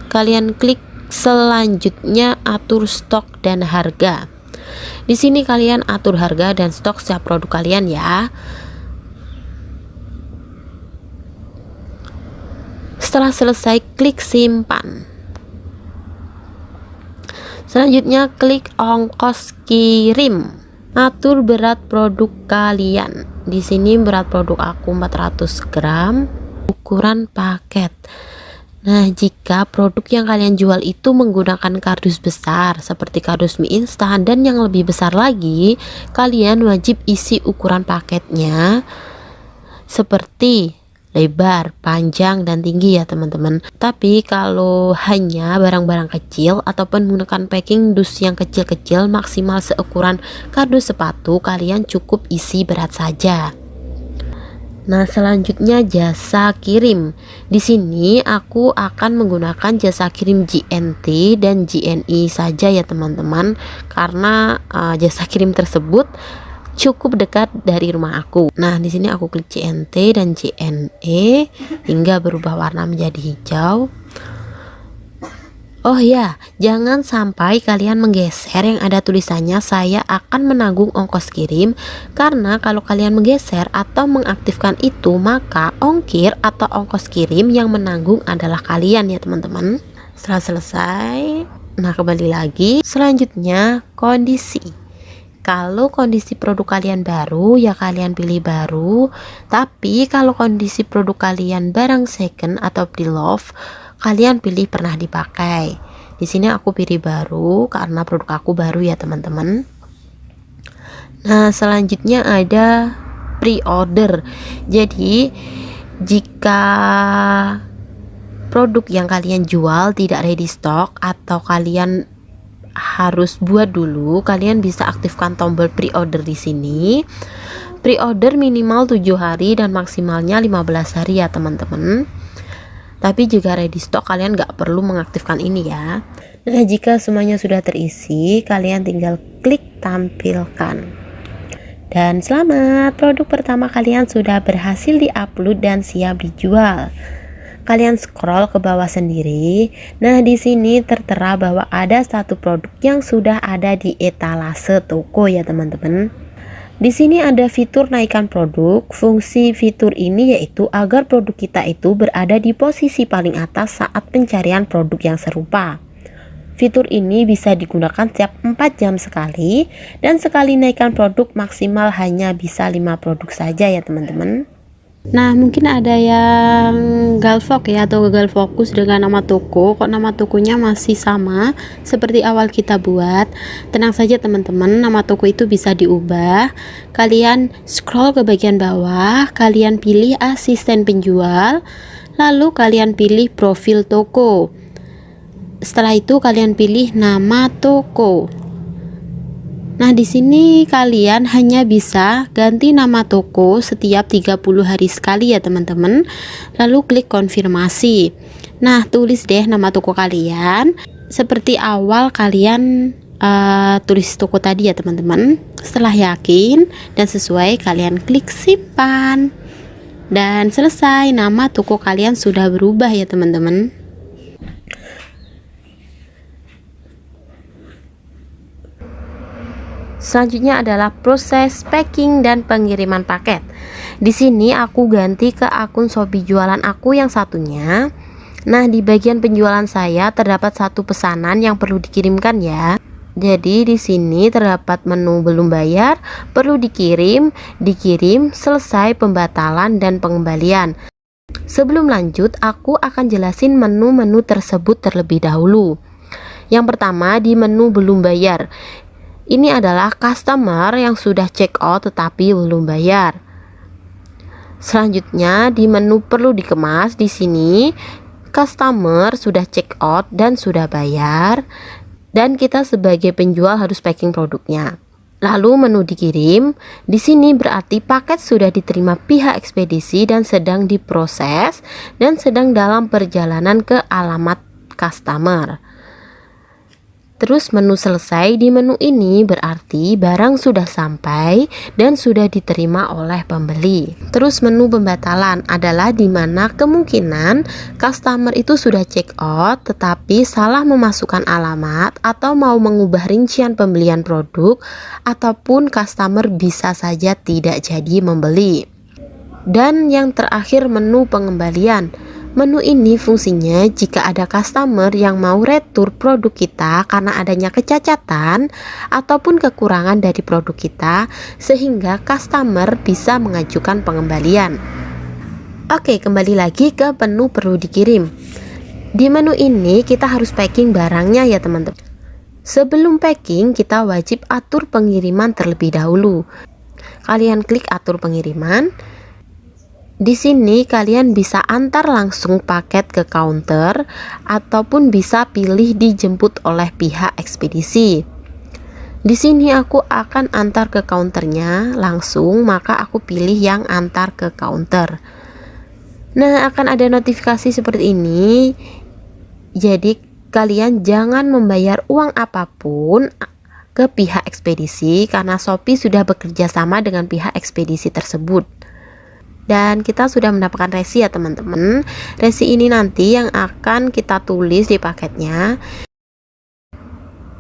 kalian klik selanjutnya atur stok dan harga. Di sini kalian atur harga dan stok setiap produk kalian ya. Setelah selesai klik simpan. Selanjutnya klik ongkos kirim. Atur berat produk kalian. Di sini berat produk aku 400 gram. Ukuran paket. Nah, jika produk yang kalian jual itu menggunakan kardus besar seperti kardus mie instan dan yang lebih besar lagi, kalian wajib isi ukuran paketnya seperti lebar, panjang, dan tinggi ya teman-teman. Tapi kalau hanya barang-barang kecil ataupun menggunakan packing dus yang kecil-kecil maksimal seukuran kardus sepatu, kalian cukup isi berat saja. Nah, selanjutnya jasa kirim. Di sini aku akan menggunakan jasa kirim JNT dan JNE saja ya teman-teman, karena jasa kirim tersebut cukup dekat dari rumah aku. Nah, di sini aku klik JNT dan JNE hingga berubah warna menjadi hijau. Oh ya, jangan sampai kalian menggeser yang ada tulisannya saya akan menanggung ongkos kirim, karena kalau kalian menggeser atau mengaktifkan itu, maka ongkir atau ongkos kirim yang menanggung adalah kalian ya teman-teman. Setelah selesai, nah kembali lagi. Selanjutnya kondisi. Kalau kondisi produk kalian baru, ya kalian pilih baru. Tapi kalau kondisi produk kalian barang second atau pre-love, kalian pilih pernah dipakai. Di sini aku pilih baru karena produk aku baru ya teman-teman. Nah, selanjutnya ada pre-order. Jadi, jika produk yang kalian jual tidak ready stock atau kalian harus buat dulu, kalian bisa aktifkan tombol pre-order di sini. Pre-order minimal 7 hari dan maksimalnya 15 hari ya teman-teman. Tapi jika ready stock kalian nggak perlu mengaktifkan ini ya. Nah, jika semuanya sudah terisi, kalian tinggal klik tampilkan. Dan selamat, produk pertama kalian sudah berhasil diupload dan siap dijual. Kalian scroll ke bawah sendiri. Nah, di sini tertera bahwa ada satu produk yang sudah ada di etalase toko ya teman-teman. Di sini ada fitur naikkan produk. Fungsi fitur ini yaitu agar produk kita itu berada di posisi paling atas saat pencarian produk yang serupa. Fitur ini bisa digunakan setiap 4 jam sekali, dan sekali naikkan produk maksimal hanya bisa 5 produk saja ya teman-teman. Nah, mungkin ada yang galvok ya atau gagal fokus dengan nama toko. Kok nama tokonya masih sama seperti awal kita buat? Tenang saja teman-teman, nama toko itu bisa diubah. Kalian scroll ke bagian bawah, kalian pilih asisten penjual, lalu kalian pilih profil toko. Setelah itu kalian pilih nama toko. Nah, di sini kalian hanya bisa ganti nama toko setiap 30 hari sekali ya teman-teman. Lalu klik konfirmasi. Nah, tulis deh nama toko kalian seperti awal kalian tulis toko tadi ya teman-teman. Setelah yakin dan sesuai, kalian klik simpan. Dan selesai, nama toko kalian sudah berubah ya teman-teman. Selanjutnya adalah proses packing dan pengiriman paket. Di sini aku ganti ke akun Shopee jualan aku yang satunya. Nah, di bagian penjualan saya terdapat satu pesanan yang perlu dikirimkan ya. Jadi di sini terdapat menu belum bayar, perlu dikirim, dikirim, selesai, pembatalan, dan pengembalian. Sebelum lanjut, aku akan jelasin menu-menu tersebut terlebih dahulu. Yang pertama, di menu belum bayar. Ini adalah customer yang sudah check out tetapi belum bayar. Selanjutnya di menu perlu dikemas, di sini customer sudah check out dan sudah bayar, dan kita sebagai penjual harus packing produknya. Lalu menu dikirim, di sini berarti paket sudah diterima pihak ekspedisi dan sedang diproses dan sedang dalam perjalanan ke alamat customer. Terus menu selesai, di menu ini berarti barang sudah sampai dan sudah diterima oleh pembeli. Terus menu pembatalan adalah di mana kemungkinan customer itu sudah check out tetapi salah memasukkan alamat atau mau mengubah rincian pembelian produk, ataupun customer bisa saja tidak jadi membeli. Dan yang terakhir menu pengembalian. Menu ini fungsinya jika ada customer yang mau retur produk kita karena adanya kecacatan ataupun kekurangan dari produk kita, sehingga customer bisa mengajukan pengembalian. Oke, kembali lagi ke menu perlu dikirim. Di menu ini kita harus packing barangnya ya teman-teman. Sebelum packing, kita wajib atur pengiriman terlebih dahulu. Kalian klik atur pengiriman. Di sini kalian bisa antar langsung paket ke counter ataupun bisa pilih dijemput oleh pihak ekspedisi. Di sini aku akan antar ke counternya langsung, maka aku pilih yang antar ke counter. Nah, akan ada notifikasi seperti ini. Jadi kalian jangan membayar uang apapun ke pihak ekspedisi karena Shopee sudah bekerja sama dengan pihak ekspedisi tersebut. Dan kita sudah mendapatkan resi ya teman-teman. Resi ini nanti yang akan kita tulis di paketnya.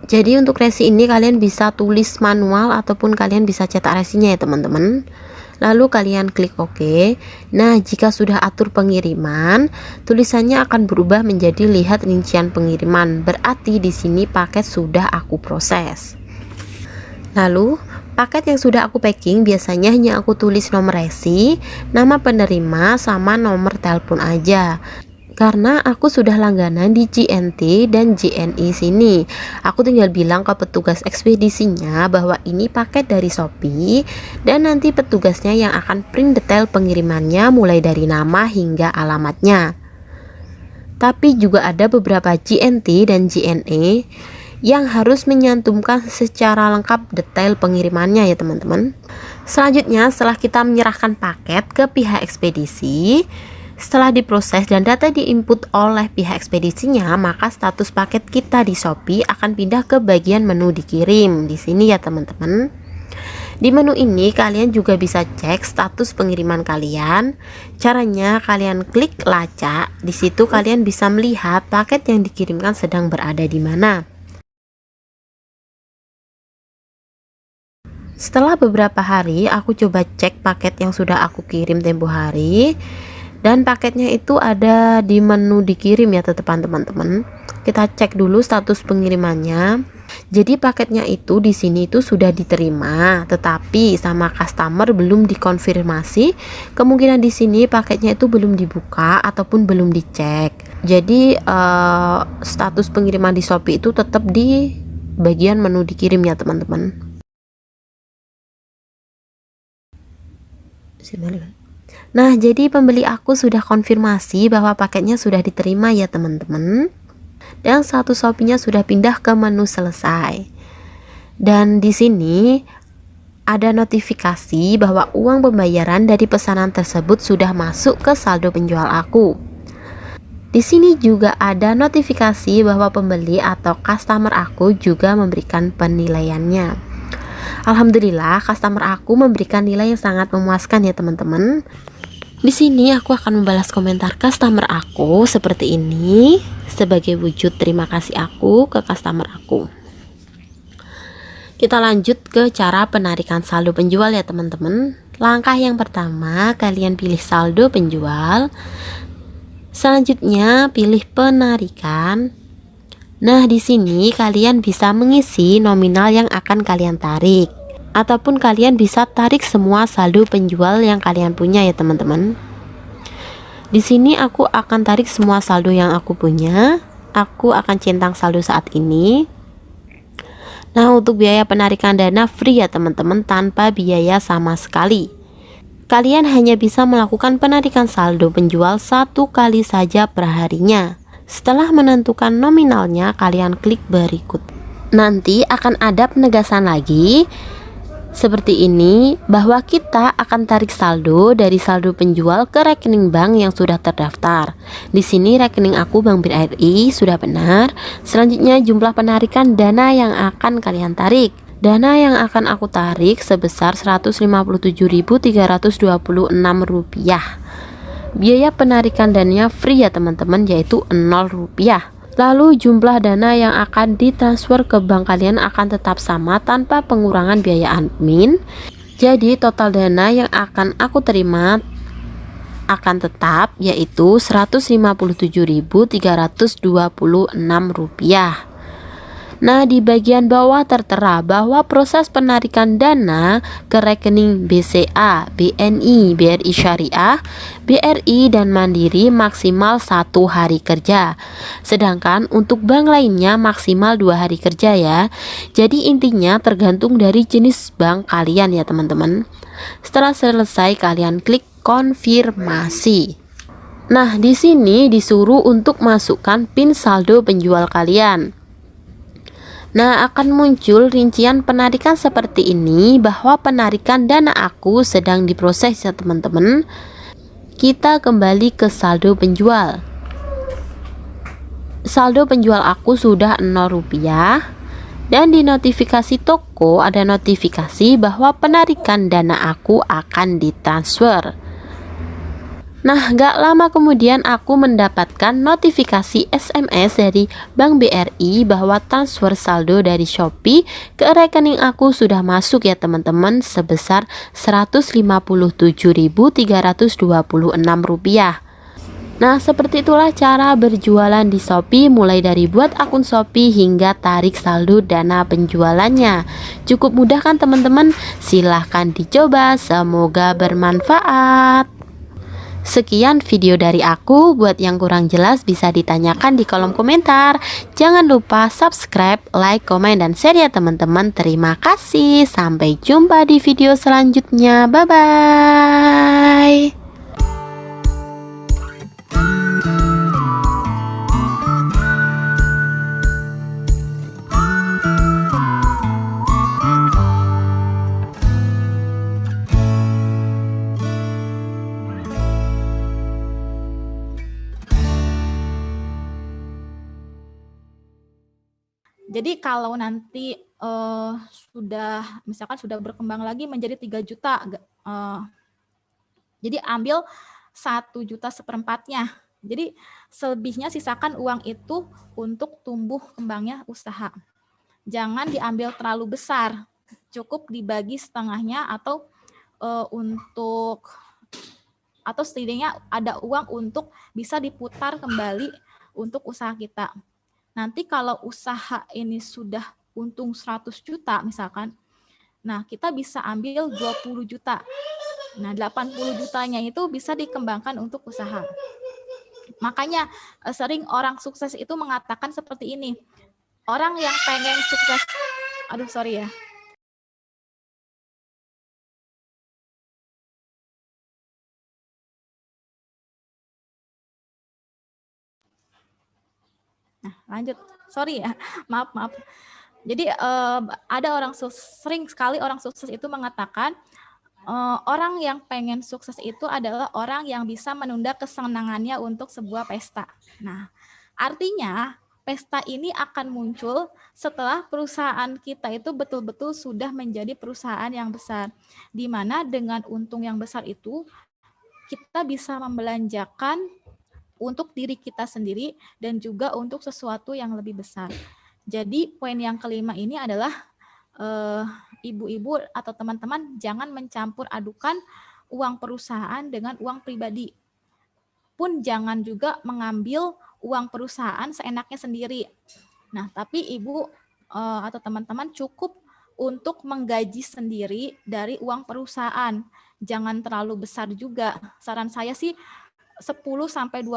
Jadi untuk resi ini kalian bisa tulis manual ataupun kalian bisa cetak resinya ya teman-teman. Lalu kalian klik OK. Nah, jika sudah atur pengiriman, tulisannya akan berubah menjadi lihat rincian pengiriman. Berarti di sini paket sudah aku proses. Lalu, paket yang sudah aku packing biasanya hanya aku tulis nomor resi, nama penerima, sama nomor telepon aja. Karena aku sudah langganan di JNT dan JNE sini. Aku tinggal bilang ke petugas ekspedisinya bahwa ini paket dari Shopee, dan nanti petugasnya yang akan print detail pengirimannya mulai dari nama hingga alamatnya. Tapi juga ada beberapa JNT dan JNE yang harus menyantumkan secara lengkap detail pengirimannya ya teman-teman. Selanjutnya, setelah kita menyerahkan paket ke pihak ekspedisi, setelah diproses dan data diinput oleh pihak ekspedisinya, maka status paket kita di Shopee akan pindah ke bagian menu dikirim di sini ya teman-teman. Di menu ini kalian juga bisa cek status pengiriman kalian. Caranya kalian klik lacak. Di situ kalian bisa melihat paket yang dikirimkan sedang berada di mana. Setelah beberapa hari, aku coba cek paket yang sudah aku kirim tempo hari. Dan paketnya itu ada di menu dikirim ya teman-teman. Kita cek dulu status pengirimannya. Jadi paketnya itu di sini itu sudah diterima, tetapi sama customer belum dikonfirmasi. Kemungkinan di sini paketnya itu belum dibuka ataupun belum dicek. Jadi status pengiriman di Shopee itu tetap di bagian menu dikirim ya teman-teman. Nah, jadi pembeli aku sudah konfirmasi bahwa paketnya sudah diterima ya teman-teman. Dan status Shopee-nya sudah pindah ke menu selesai. Dan di sini ada notifikasi bahwa uang pembayaran dari pesanan tersebut sudah masuk ke saldo penjual aku. Di sini juga ada notifikasi bahwa pembeli atau customer aku juga memberikan penilaiannya. Alhamdulillah, customer aku memberikan nilai yang sangat memuaskan ya teman-teman. Di sini aku akan membalas komentar customer aku seperti ini sebagai wujud terima kasih aku ke customer aku. Kita lanjut ke cara penarikan saldo penjual ya teman-teman. Langkah yang pertama, kalian pilih saldo penjual. Selanjutnya pilih penarikan. Nah, di sini kalian bisa mengisi nominal yang akan kalian tarik, ataupun kalian bisa tarik semua saldo penjual yang kalian punya ya teman-teman. Di sini aku akan tarik semua saldo yang aku punya. Aku akan centang saldo saat ini. Nah, untuk biaya penarikan dana free ya teman-teman, tanpa biaya sama sekali. Kalian hanya bisa melakukan penarikan saldo penjual 1 kali saja per harinya. Setelah menentukan nominalnya, kalian klik berikut. Nanti akan ada penegasan lagi seperti ini bahwa kita akan tarik saldo dari saldo penjual ke rekening bank yang sudah terdaftar. Di sini rekening aku Bank BRI sudah benar. Selanjutnya jumlah penarikan dana yang akan kalian tarik. Dana yang akan aku tarik sebesar Rp157.326. Biaya penarikan dananya free ya teman-teman, yaitu Rp0. Lalu jumlah dana yang akan ditransfer ke bank kalian akan tetap sama tanpa pengurangan biaya admin. Jadi total dana yang akan aku terima akan tetap, yaitu Rp157.326. Nah, di bagian bawah tertera bahwa proses penarikan dana ke rekening BCA, BNI, BRI Syariah, BRI, dan Mandiri maksimal 1 hari kerja. Sedangkan untuk bank lainnya maksimal 2 hari kerja ya. Jadi intinya tergantung dari jenis bank kalian ya teman-teman. Setelah selesai kalian klik konfirmasi. Nah, di sini disuruh untuk masukkan PIN saldo penjual kalian. Nah, akan muncul rincian penarikan seperti ini bahwa penarikan dana aku sedang diproses ya teman-teman. Kita kembali ke saldo penjual. Saldo penjual aku sudah Rp0 dan di notifikasi toko ada notifikasi bahwa penarikan dana aku akan ditransfer. Nah, gak lama kemudian aku mendapatkan notifikasi SMS dari Bank BRI bahwa transfer saldo dari Shopee ke rekening aku sudah masuk ya teman-teman, sebesar Rp157.326. Nah, seperti itulah cara berjualan di Shopee, mulai dari buat akun Shopee hingga tarik saldo dana penjualannya. Cukup mudah kan teman-teman? Silahkan dicoba, semoga bermanfaat. Sekian video dari aku, buat yang kurang jelas bisa ditanyakan di kolom komentar. Jangan lupa subscribe, like, komen, dan share ya teman-teman. Terima kasih, sampai jumpa di video selanjutnya. Bye-bye. Jadi kalau nanti misalkan sudah berkembang lagi menjadi 3 juta, jadi ambil 1 juta seperempatnya. Jadi selebihnya sisakan uang itu untuk tumbuh kembangnya usaha. Jangan diambil terlalu besar, cukup dibagi setengahnya atau setidaknya ada uang untuk bisa diputar kembali untuk usaha kita. Nanti kalau usaha ini sudah untung 100 juta misalkan, nah kita bisa ambil 20 juta. Nah 80 jutanya itu bisa dikembangkan untuk usaha. Makanya sering orang sukses itu mengatakan seperti ini. Orang yang pengen sukses, sorry ya. Nah, lanjut. Sorry ya, maaf. Jadi sering sekali orang sukses itu mengatakan orang yang pengen sukses itu adalah orang yang bisa menunda kesenangannya untuk sebuah pesta. Nah, artinya pesta ini akan muncul setelah perusahaan kita itu betul-betul sudah menjadi perusahaan yang besar, di mana dengan untung yang besar itu kita bisa membelanjakan untuk diri kita sendiri dan juga untuk sesuatu yang lebih besar. Jadi poin yang kelima ini adalah ibu-ibu atau teman-teman jangan mencampur adukan uang perusahaan dengan uang pribadi. Pun jangan juga mengambil uang perusahaan seenaknya sendiri. Nah, tapi ibu atau teman-teman cukup untuk menggaji sendiri dari uang perusahaan. Jangan terlalu besar juga. Saran saya sih 10-20%.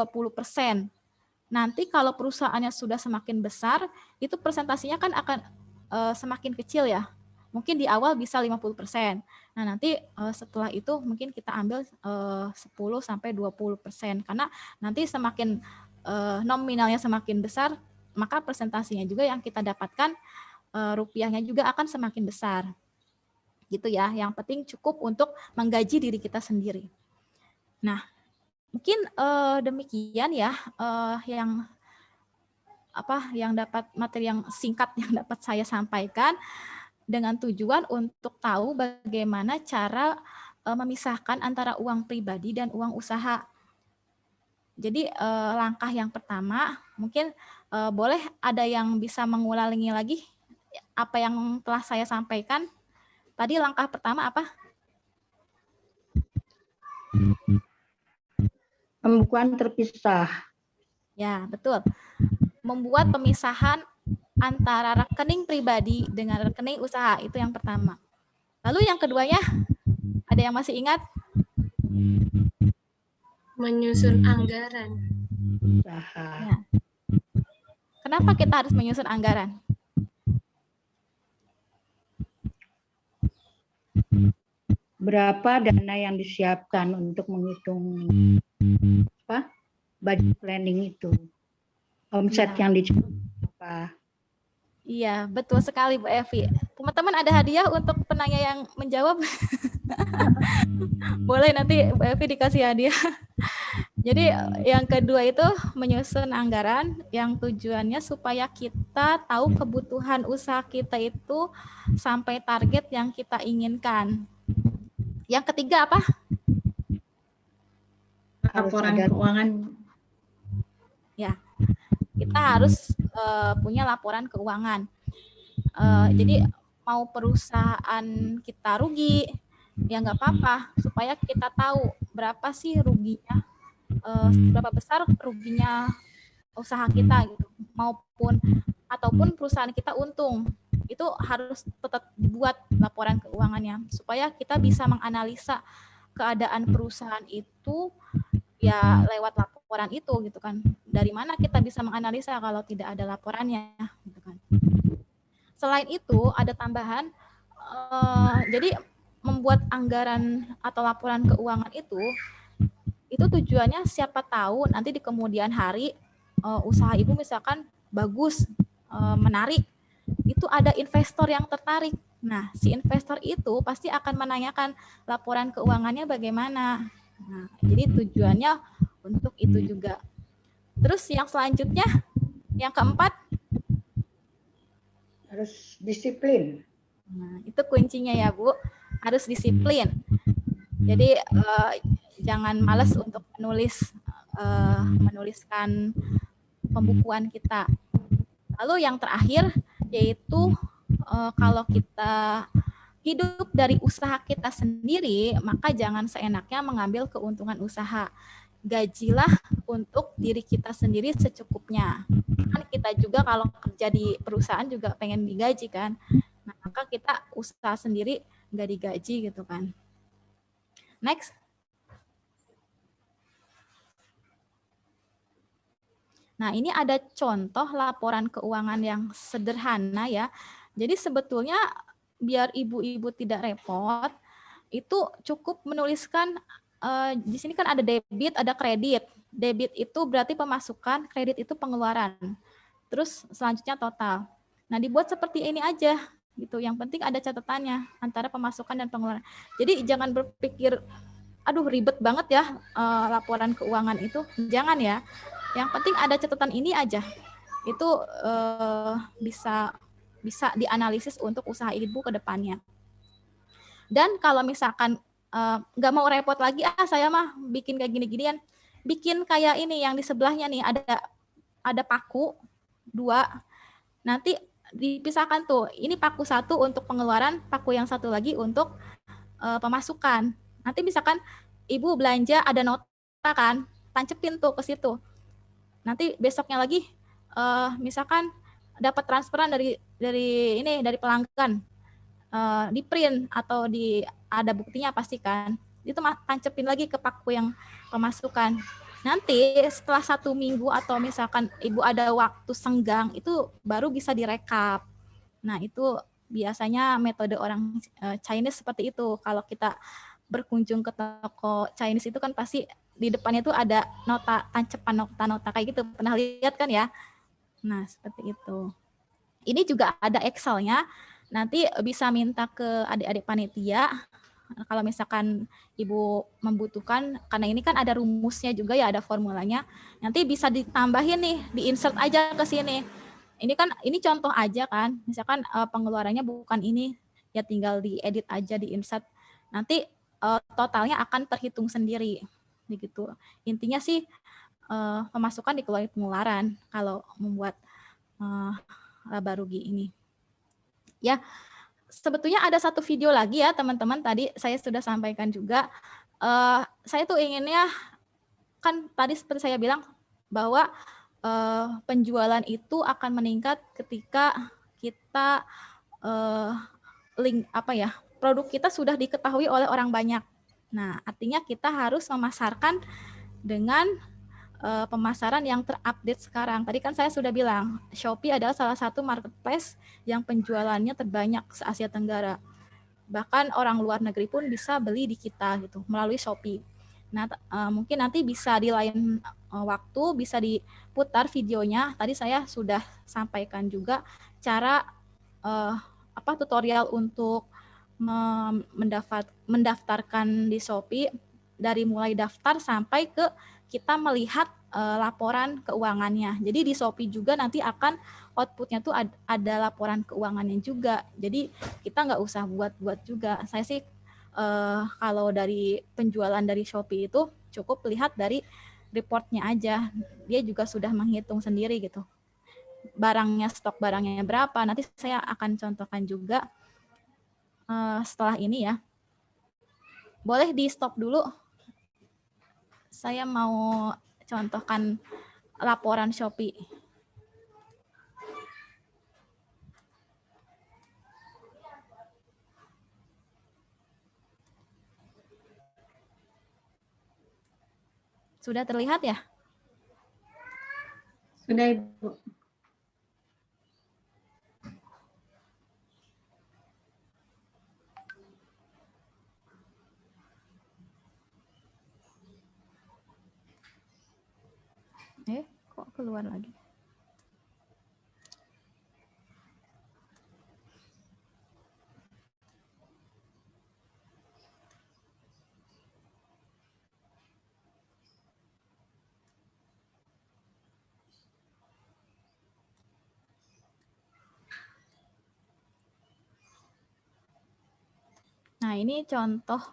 Nanti kalau perusahaannya sudah semakin besar, itu presentasinya kan akan semakin kecil ya. Mungkin di awal bisa 50%. Nah, nanti setelah itu mungkin kita ambil 10-20%. Karena nanti semakin nominalnya semakin besar, maka presentasinya juga yang kita dapatkan rupiahnya juga akan semakin besar. Gitu ya. Yang penting cukup untuk menggaji diri kita sendiri. Nah, mungkin demikian ya yang dapat materi yang singkat yang dapat saya sampaikan, dengan tujuan untuk tahu bagaimana cara memisahkan antara uang pribadi dan uang usaha. Jadi langkah yang pertama mungkin boleh ada yang bisa mengulangi lagi apa yang telah saya sampaikan. Tadi langkah pertama apa? Pembukuan terpisah. Ya, betul. Membuat pemisahan antara rekening pribadi dengan rekening usaha, itu yang pertama. Lalu yang keduanya, ada yang masih ingat? Menyusun anggaran. Ya. Kenapa kita harus menyusun anggaran? Berapa dana yang disiapkan untuk menghitung budget planning itu? Omset yang dicapai apa? Iya, betul sekali Bu Evi. Teman-teman ada hadiah untuk penanya yang menjawab? Boleh nanti Bu Evi dikasih hadiah. Jadi yang kedua itu menyusun anggaran yang tujuannya supaya kita tahu kebutuhan usaha kita itu sampai target yang kita inginkan. Yang ketiga apa? laporan ada. keuangan. Ya, kita harus punya laporan keuangan. Jadi mau perusahaan kita rugi, ya nggak apa-apa, supaya kita tahu berapa sih ruginya, berapa besar ruginya usaha kita gitu, ataupun perusahaan kita untung, itu harus tetap dibuat laporan keuangannya supaya kita bisa menganalisa keadaan perusahaan itu ya lewat laporan itu gitu kan. Dari mana kita bisa menganalisa kalau tidak ada laporannya gitu kan. Selain itu ada tambahan, jadi membuat anggaran atau laporan keuangan itu tujuannya siapa tahu nanti di kemudian hari usaha ibu misalkan bagus, menarik, itu ada investor yang tertarik. Nah, si investor itu pasti akan menanyakan laporan keuangannya bagaimana. Nah, jadi tujuannya untuk itu juga. Terus yang selanjutnya, yang keempat, Harus disiplin. nah, itu kuncinya ya Bu, harus disiplin. Jadi jangan malas untuk menuliskan pembukuan kita. Lalu yang terakhir yaitu kalau kita hidup dari usaha kita sendiri, maka jangan seenaknya mengambil keuntungan usaha. Gajilah untuk diri kita sendiri secukupnya. Kan kita juga kalau kerja di perusahaan juga pengen digaji kan. Nah, maka kita usaha sendiri nggak digaji gitu kan. Next. Nah, ini ada contoh laporan keuangan yang sederhana ya. Jadi sebetulnya biar ibu-ibu tidak repot, itu cukup menuliskan di sini kan ada debit, ada kredit. Debit itu berarti pemasukan, kredit itu pengeluaran. Terus selanjutnya total. Nah, dibuat seperti ini aja gitu. Yang penting ada catatannya antara pemasukan dan pengeluaran. Jadi jangan berpikir aduh ribet banget ya laporan keuangan itu. Jangan ya. Yang penting ada catatan ini aja. Itu bisa dianalisis untuk usaha ibu ke depannya. Dan kalau misalkan nggak mau repot lagi, saya mah bikin kayak gini-ginian, bikin kayak ini yang di sebelahnya nih, ada paku 2, nanti dipisahkan tuh, ini paku 1 untuk pengeluaran, paku yang satu lagi untuk pemasukan. Nanti misalkan ibu belanja ada nota kan, tancepin tuh ke situ. Nanti besoknya lagi misalkan dapat transferan dari pelanggan, di print atau ada buktinya pasti kan, itu tancepin lagi ke paku yang pemasukan. Nanti setelah 1 minggu atau misalkan ibu ada waktu senggang, itu baru bisa direkap. Nah, itu biasanya metode orang Chinese seperti itu. Kalau kita berkunjung ke toko Chinese itu kan pasti di depannya itu ada nota, tancepan nota-nota kayak gitu. Pernah lihat kan ya? Nah, seperti itu. Ini juga ada Excel-nya. Nanti bisa minta ke adik-adik panitia. Kalau misalkan ibu membutuhkan, karena ini kan ada rumusnya juga ya, ada formulanya. Nanti bisa ditambahin nih, di-insert aja ke sini. Ini contoh aja kan. Misalkan pengeluarannya bukan ini, ya tinggal diedit aja, di-insert. Nanti totalnya akan terhitung sendiri. Begitu. Intinya sih pemasukan dikeluarin pengeluaran kalau membuat laba rugi ini. Ya, sebetulnya ada satu video lagi ya teman-teman, tadi saya sudah sampaikan juga. Saya tuh inginnya, kan tadi seperti saya bilang bahwa penjualan itu akan meningkat ketika kita produk kita sudah diketahui oleh orang banyak. Nah, artinya kita harus memasarkan dengan pemasaran yang terupdate sekarang. Tadi kan saya sudah bilang, Shopee adalah salah satu marketplace yang penjualannya terbanyak se-Asia Tenggara. Bahkan orang luar negeri pun bisa beli di kita gitu melalui Shopee. Nah, mungkin nanti bisa di lain waktu bisa diputar videonya. Tadi saya sudah sampaikan juga cara tutorial untuk mendaftarkan di Shopee, dari mulai daftar sampai ke kita melihat laporan keuangannya. Jadi di Shopee juga nanti akan outputnya tuh ada laporan keuangannya juga. Jadi kita nggak usah buat-buat juga. Saya sih kalau dari penjualan dari Shopee itu cukup lihat dari reportnya aja. Dia juga sudah menghitung sendiri gitu. Barangnya, stok barangnya berapa. Nanti saya akan contohkan juga setelah ini ya. Boleh di stop dulu. Saya mau contohkan laporan Shopee. Sudah terlihat ya? Sudah, Ibu. Kok keluar lagi? Nah, ini contoh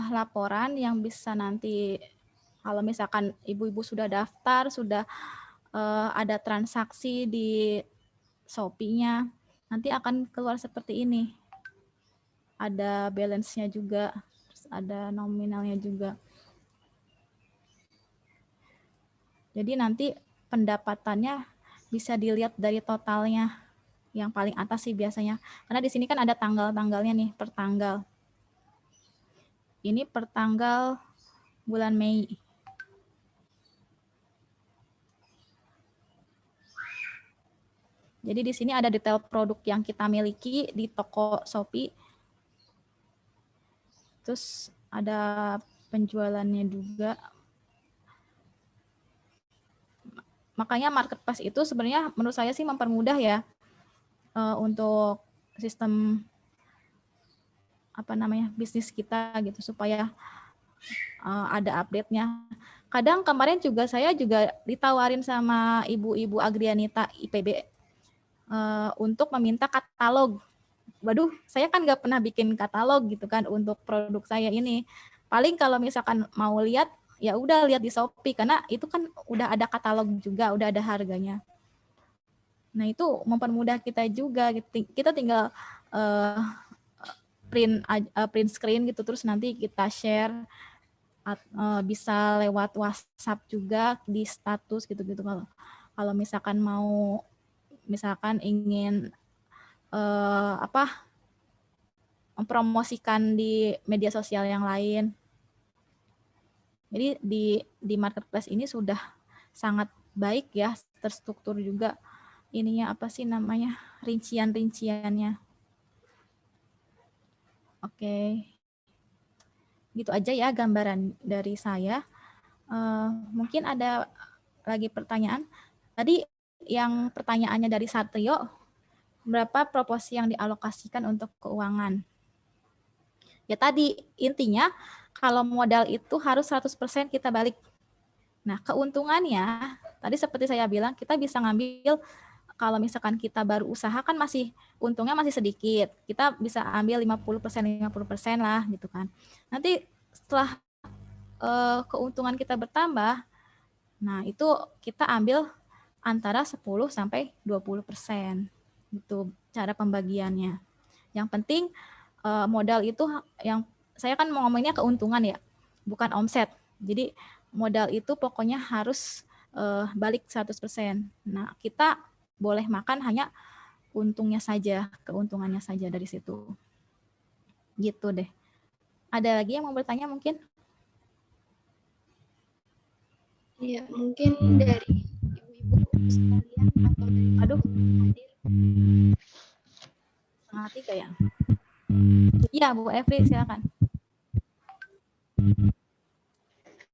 laporan yang bisa nanti kalau misalkan ibu-ibu sudah daftar, sudah ada transaksi di Shopee-nya, nanti akan keluar seperti ini. Ada balance-nya juga, terus ada nominalnya juga. Jadi nanti pendapatannya bisa dilihat dari totalnya. Yang paling atas sih biasanya. Karena di sini kan ada tanggal-tanggalnya nih, per tanggal. Ini per tanggal bulan Mei. Jadi di sini ada detail produk yang kita miliki di toko Shopee. Terus ada penjualannya juga. Makanya marketplace itu sebenarnya menurut saya sih mempermudah ya untuk sistem bisnis kita gitu supaya ada update-nya. Kadang kemarin juga saya juga ditawarin sama ibu-ibu Agrianita IPB untuk meminta katalog. Waduh, saya kan nggak pernah bikin katalog gitu kan untuk produk saya ini. Paling kalau misalkan mau lihat, ya udah lihat di Shopee karena itu kan udah ada katalog juga, udah ada harganya. Nah itu mempermudah kita juga. Kita tinggal print screen gitu, terus nanti kita share, bisa lewat WhatsApp juga di status gitu-gitu. Kalau misalkan ingin mempromosikan di media sosial yang lain. Jadi di marketplace ini sudah sangat baik ya, terstruktur juga ininya rincian-rinciannya. Oke. Gitu aja ya gambaran dari saya. Mungkin ada lagi pertanyaan. Tadi yang pertanyaannya dari Satrio, berapa proporsi yang dialokasikan untuk keuangan? Ya tadi intinya kalau modal itu harus 100% kita balik. Nah, keuntungannya tadi seperti saya bilang kita bisa ngambil kalau misalkan kita baru usaha kan untungnya masih sedikit. Kita bisa ambil 50% lah gitu kan. Nanti setelah keuntungan kita bertambah, nah itu kita ambil antara 10 sampai 20%. Itu cara pembagiannya. Yang penting modal itu yang saya kan mau ngomongnya keuntungan ya, bukan omset. Jadi modal itu pokoknya harus balik 100%. Nah, kita boleh makan hanya untungnya saja, keuntungannya saja dari situ. Gitu deh. Ada lagi yang mau bertanya mungkin? Iya, mungkin dari ibu-ibu sekalian atau dari Aduh. hadir. Setengah 3 ya? Iya, Bu Evri, silakan.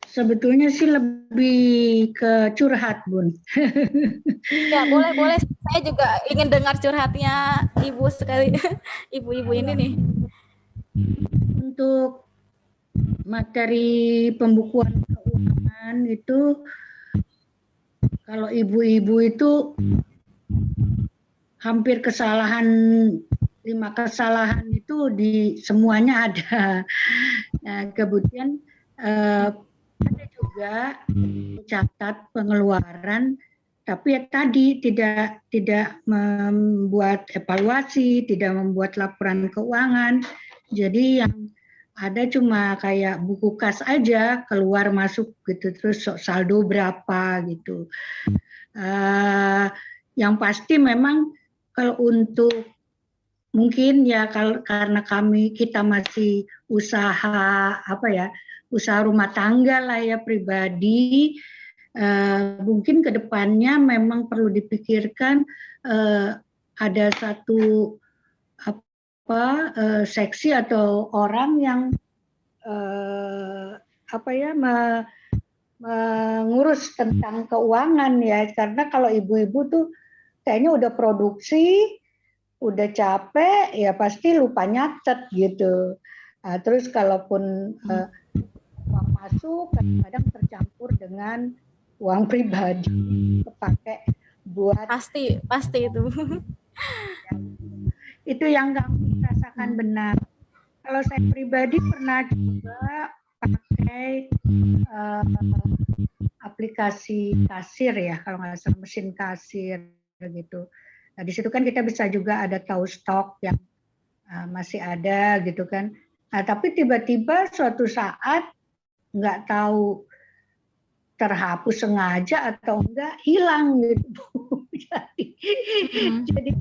Sebetulnya sih lebih ke curhat, Bun. Ya, boleh. Saya juga ingin dengar curhatnya Ibu sekali. Ibu-ibu ini nih. Untuk materi pembukuan keuangan itu, kalau ibu-ibu itu hampir 5 kesalahan itu di semuanya ada. Nah, kemudian juga mencatat pengeluaran, tapi ya tadi tidak membuat evaluasi, tidak membuat laporan keuangan. Jadi yang ada cuma kayak buku kas aja, keluar masuk gitu, terus saldo berapa gitu. Yang pasti memang kalau untuk mungkin ya karena kita masih usaha usaha rumah tangga lah ya pribadi, mungkin kedepannya memang perlu dipikirkan ada satu seksi atau orang yang mengurus tentang keuangan ya, karena kalau ibu-ibu tuh kayaknya udah produksi, udah capek, ya pasti lupa nyatet gitu. Terus kalaupun uang masuk, kadang-kadang tercampur dengan uang pribadi, kepake buat Pasti itu. Itu yang kami rasakan benar. Kalau saya pribadi pernah coba pakai aplikasi kasir ya, kalau nggak salah mesin kasir gitu. Nah, di situ kan kita bisa juga ada tahu stok yang masih ada gitu kan. Nah, tapi tiba-tiba suatu saat nggak tahu terhapus sengaja atau enggak, hilang gitu. Jadi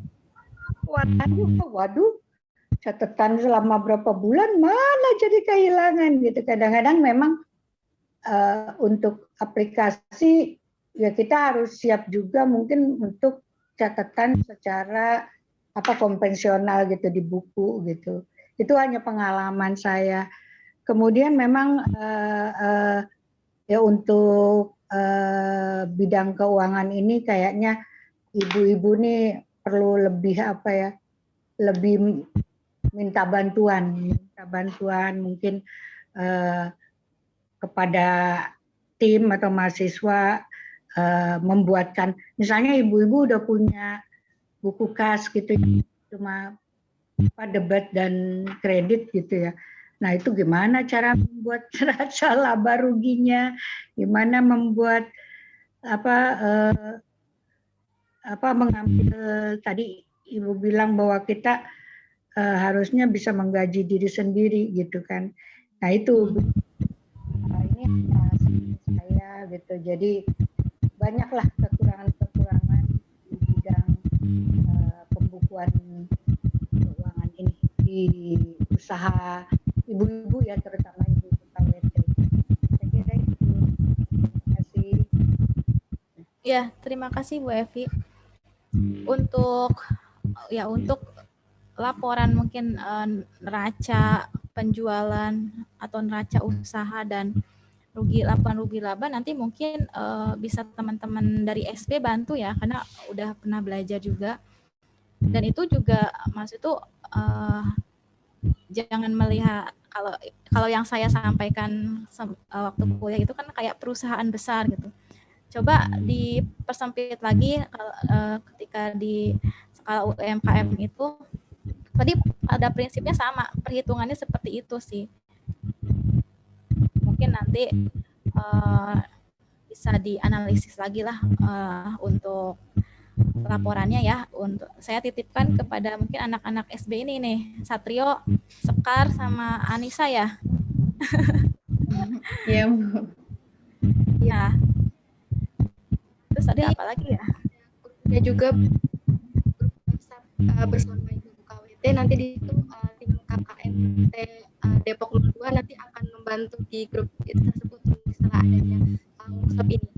waduh, catatan selama berapa bulan mana jadi kehilangan gitu. Kadang-kadang memang untuk aplikasi ya kita harus siap juga mungkin untuk catatan secara konvensional gitu di buku gitu. Itu hanya pengalaman saya. Kemudian memang ya untuk bidang keuangan ini kayaknya ibu-ibu nih perlu lebih lebih minta bantuan mungkin kepada tim atau mahasiswa membuatkan, misalnya ibu-ibu udah punya buku kas gitu, cuma debat dan kredit gitu ya. Nah itu gimana cara membuat neraca laba ruginya, gimana membuat mengambil, tadi ibu bilang bahwa kita harusnya bisa menggaji diri sendiri gitu kan. Nah itu ini saya gitu. Jadi banyaklah kekurangan-kekurangan di bidang pembukuan keuangan ini di usaha ibu-ibu ya, terutama ibu-ibu KWT. Saya kira itu. Terima kasih. Ya, terima kasih Bu Evi. Untuk laporan mungkin neraca penjualan atau neraca usaha dan laporan rugi laba nanti mungkin bisa teman-teman dari SB bantu ya, karena udah pernah belajar juga. Dan itu juga Mas itu jangan melihat kalau yang saya sampaikan waktu kuliah itu kan kayak perusahaan besar gitu. Coba dipersempit lagi ketika di skala UMKM itu tadi ada prinsipnya sama, perhitungannya seperti itu sih. Mungkin nanti bisa dianalisis lagi lah untuk laporannya ya. Untuk saya titipkan kepada mungkin anak-anak SB ini nih, Satrio, Sekar sama Anissa ya. Iya, Bu. Ya. Terus tadi apa lagi ya? Ya juga bersama Ibu KWT nanti di situ tim KKMT Depok 02 nanti akan membantu di grup tersebut setelah adanya workshop ini.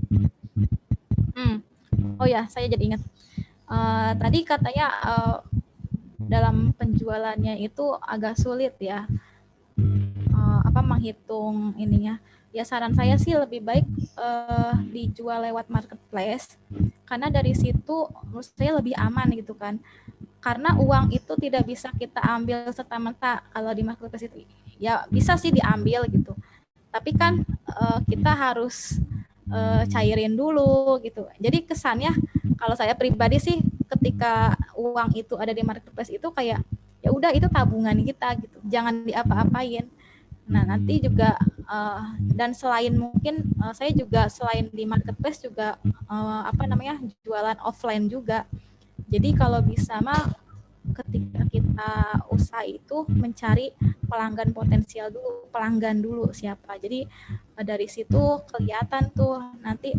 Oh ya, saya jadi ingat. Tadi katanya dalam penjualannya itu agak sulit ya. Menghitung ininya. Ya saran saya sih lebih baik dijual lewat marketplace, karena dari situ menurut saya lebih aman gitu kan. Karena uang itu tidak bisa kita ambil serta-merta kalau di marketplace itu. Ya bisa sih diambil gitu. Tapi kan kita harus cairin dulu gitu. Jadi kesannya kalau saya pribadi sih ketika uang itu ada di marketplace itu kayak ya udah itu tabungan kita gitu. Jangan diapa-apain. Nah, nanti juga Dan selain mungkin saya juga selain di marketplace juga jualan offline juga. Jadi kalau bisa mah ketika kita usaha itu mencari pelanggan potensial dulu, pelanggan dulu siapa. Jadi dari situ kelihatan tuh nanti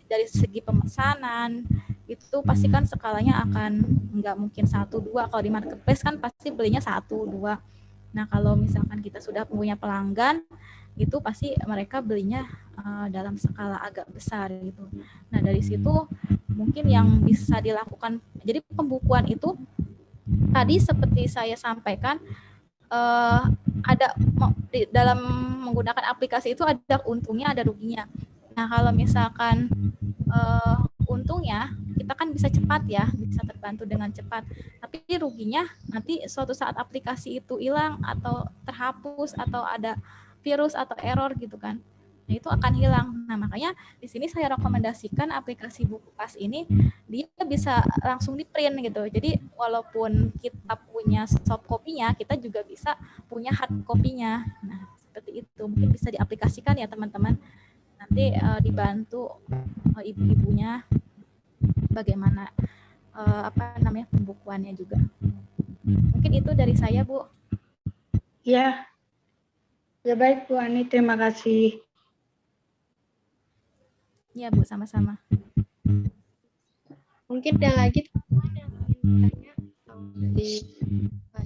dari segi pemesanan itu pasti kan skalanya akan nggak mungkin 1-2. Kalau di marketplace kan pasti belinya 1-2. Nah kalau misalkan kita sudah punya pelanggan itu pasti mereka belinya dalam skala agak besar gitu. Nah dari situ mungkin yang bisa dilakukan, jadi pembukuan itu tadi seperti saya sampaikan ada dalam menggunakan aplikasi itu ada untungnya ada ruginya. Nah kalau misalkan untungnya kita kan bisa cepat ya, bisa terbantu dengan cepat. Tapi ruginya nanti suatu saat aplikasi itu hilang atau terhapus atau ada virus atau error gitu kan. Nah, itu akan hilang. Nah, makanya di sini saya rekomendasikan aplikasi Buku Kas ini dia bisa langsung di-print gitu. Jadi walaupun kita punya soft copy-nya, kita juga bisa punya hard copy-nya. Nah, seperti itu. Mungkin bisa diaplikasikan ya teman-teman. Nanti dibantu ibu-ibunya bagaimana pembukuannya juga. Mungkin itu dari saya, Bu. Ya. Ya baik Bu Ani, terima kasih. Ya Bu, sama-sama. Mungkin ada lagi teman-teman yang ingin bertanya dari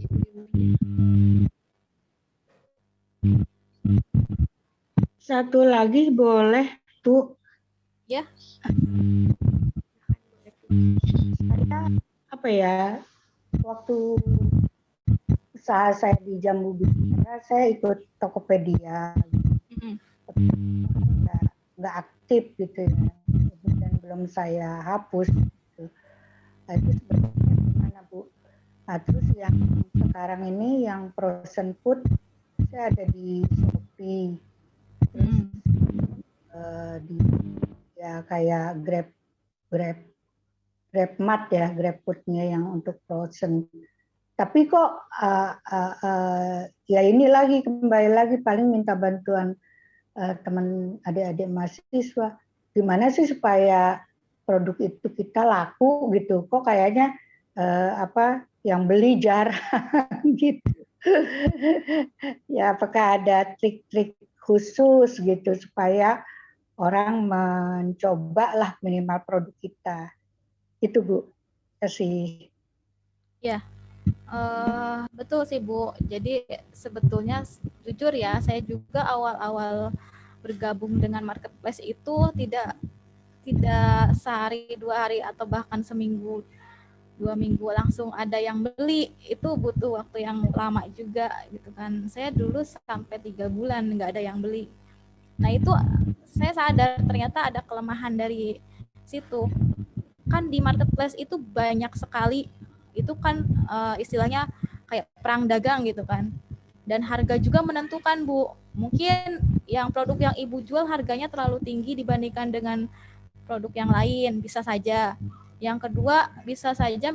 ibu-ibunya. Satu lagi boleh Bu. Ya. Saya waktu usaha saya di Jambu Bicara, saya ikut Tokopedia. Nggak aktif gitu ya, dan belum saya hapus gitu. Nah, itu sebenarnya gimana Bu? Nah, terus yang sekarang ini yang frozen food saya ada di Shopee, terus di ya kayak GrabMart ya, GrabFood-nya yang untuk frozen. Tapi kok ya ini lagi kembali lagi paling minta bantuan teman adik-adik mahasiswa, gimana sih supaya produk itu kita laku gitu, kok kayaknya yang beli jarang gitu. Ya apakah ada trik-trik khusus gitu supaya orang mencoba lah minimal produk kita itu Bu. Terima kasih. Ya. Betul sih Bu. Jadi sebetulnya jujur ya, saya juga awal-awal bergabung dengan marketplace itu tidak sehari 2 hari atau bahkan seminggu 2 minggu langsung ada yang beli. Itu butuh waktu yang lama juga gitu kan. Saya dulu sampai 3 bulan nggak ada yang beli. Nah itu saya sadar ternyata ada kelemahan dari situ. Kan di marketplace itu banyak sekali, itu kan istilahnya kayak perang dagang gitu kan. Dan harga juga menentukan Bu. Mungkin yang produk yang Ibu jual harganya terlalu tinggi dibandingkan dengan produk yang lain, bisa saja. Yang kedua bisa saja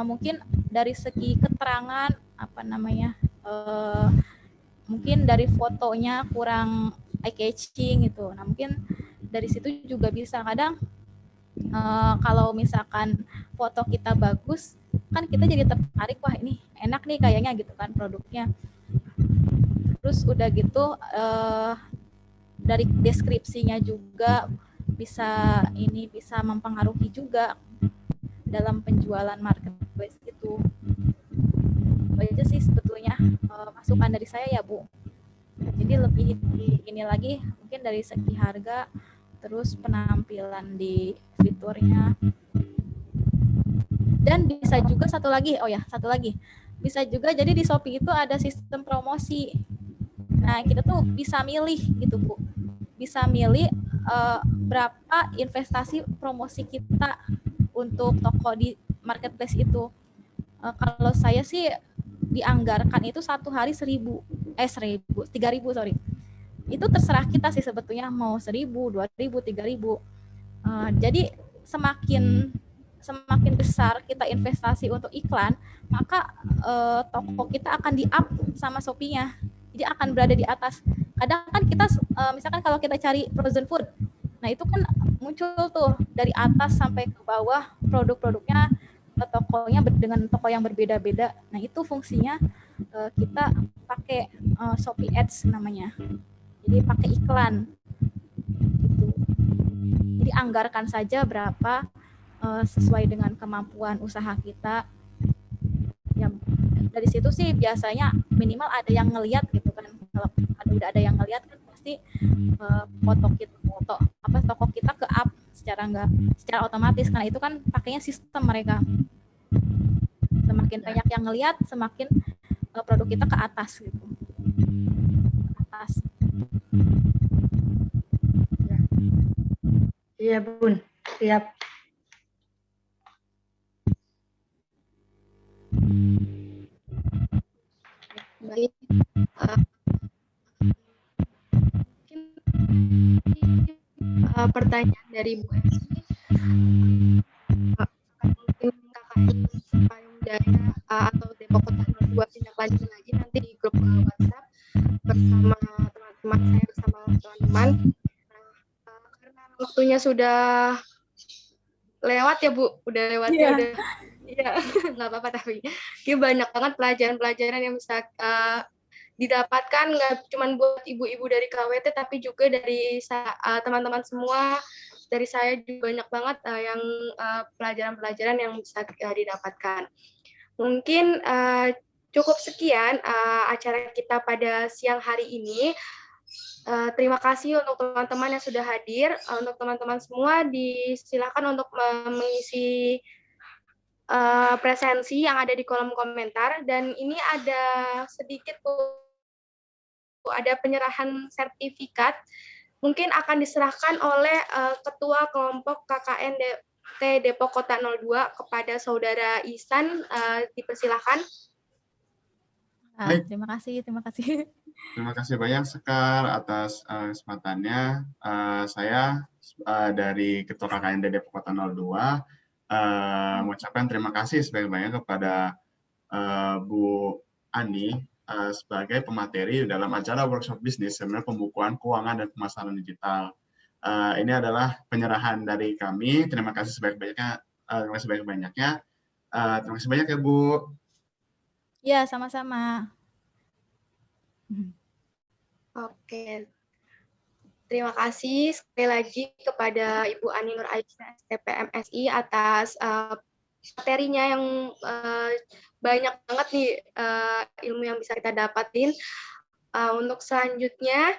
mungkin dari segi keterangan mungkin dari fotonya kurang eye catching gitu. Nah mungkin dari situ juga bisa kadang kalau misalkan foto kita bagus kan kita jadi tertarik, wah ini enak nih kayaknya gitu kan produknya. Terus udah gitu dari deskripsinya juga bisa mempengaruhi juga dalam penjualan marketplace itu. Itu sih sebetulnya masukan dari saya ya Bu. Jadi lebih ini lagi mungkin dari segi harga, terus penampilan di fiturnya. Dan bisa juga satu lagi, bisa juga jadi di Shopee itu ada sistem promosi. Nah kita tuh bisa milih gitu Bu, bisa milih berapa investasi promosi kita untuk toko di marketplace itu. Kalau saya sih dianggarkan itu 1 hari 3.000 sorry. Itu terserah kita sih sebetulnya mau 1.000, 2.000, 3.000. Jadi semakin besar kita investasi untuk iklan, maka toko kita akan di-up sama Shopee-nya. Jadi akan berada di atas. kadang kan kita misalkan kalau kita cari frozen food, nah itu kan muncul tuh dari atas sampai ke bawah produk-produknya, tokonya dengan toko yang berbeda-beda. Nah itu fungsinya kita pakai Shopee Ads namanya, jadi pakai iklan gitu. Jadi anggarkan saja berapa sesuai dengan kemampuan usaha kita. Ya, dari situ sih biasanya minimal ada yang ngelihat gitu kan. Kalau udah ada yang ngelihat kan pasti toko kita ke up secara otomatis, karena itu kan pakainya sistem mereka. Semakin banyak yang ngelihat, semakin produk kita ke atas gitu. Atas. Iya Bun, siap. Baik. Pertanyaan dari Bu Esi. Mungkin KKI Payung Jaya atau Depok Kota 02 tindak lanjut lagi nanti di grup WhatsApp bersama teman-teman saya, bersama teman-teman. Karena waktunya sudah lewat ya Bu, udah lewat ya udah. Iya, nggak apa-apa, tapi ini banyak banget pelajaran-pelajaran yang bisa didapatkan, nggak cuma buat ibu-ibu dari KWT, tapi juga dari teman-teman semua. Dari saya juga banyak banget yang pelajaran-pelajaran yang bisa didapatkan. Mungkin cukup sekian acara kita pada siang hari ini. Terima kasih untuk teman-teman yang sudah hadir. Untuk teman-teman semua, disilakan untuk mengisi presensi yang ada di kolom komentar. Dan ini ada sedikit ada penyerahan sertifikat, mungkin akan diserahkan oleh Ketua Kelompok KKN Depok Kota 02 kepada Saudara Ihsan. Dipersilakan. Baik. Terima kasih. Terima kasih banyak Sekar atas kesempatannya. Saya dari Ketua KKN Depok Kota 02 mengucapkan terima kasih sebanyak-banyaknya kepada Bu Ani sebagai pemateri dalam acara workshop bisnis seminar pembukuan keuangan dan pemasaran digital. Ini adalah penyerahan dari kami. Terima kasih sebanyak-banyaknya. Terima kasih banyak ya Bu. Ya, sama-sama. Oke. Terima kasih sekali lagi kepada Ibu Ani Nur Aisyah, STP MSI, atas materinya yang banyak banget nih ilmu yang bisa kita dapatin. Untuk selanjutnya,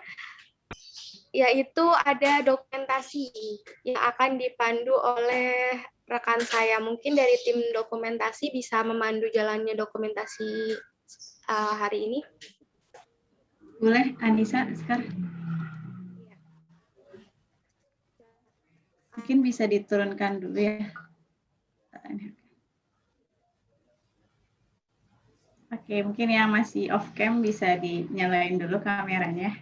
yaitu ada dokumentasi yang akan dipandu oleh rekan saya. Mungkin dari tim dokumentasi bisa memandu jalannya dokumentasi hari ini. Boleh, Anissa sekarang. Mungkin bisa diturunkan dulu ya. Oke, mungkin yang masih off cam bisa dinyalain dulu kameranya.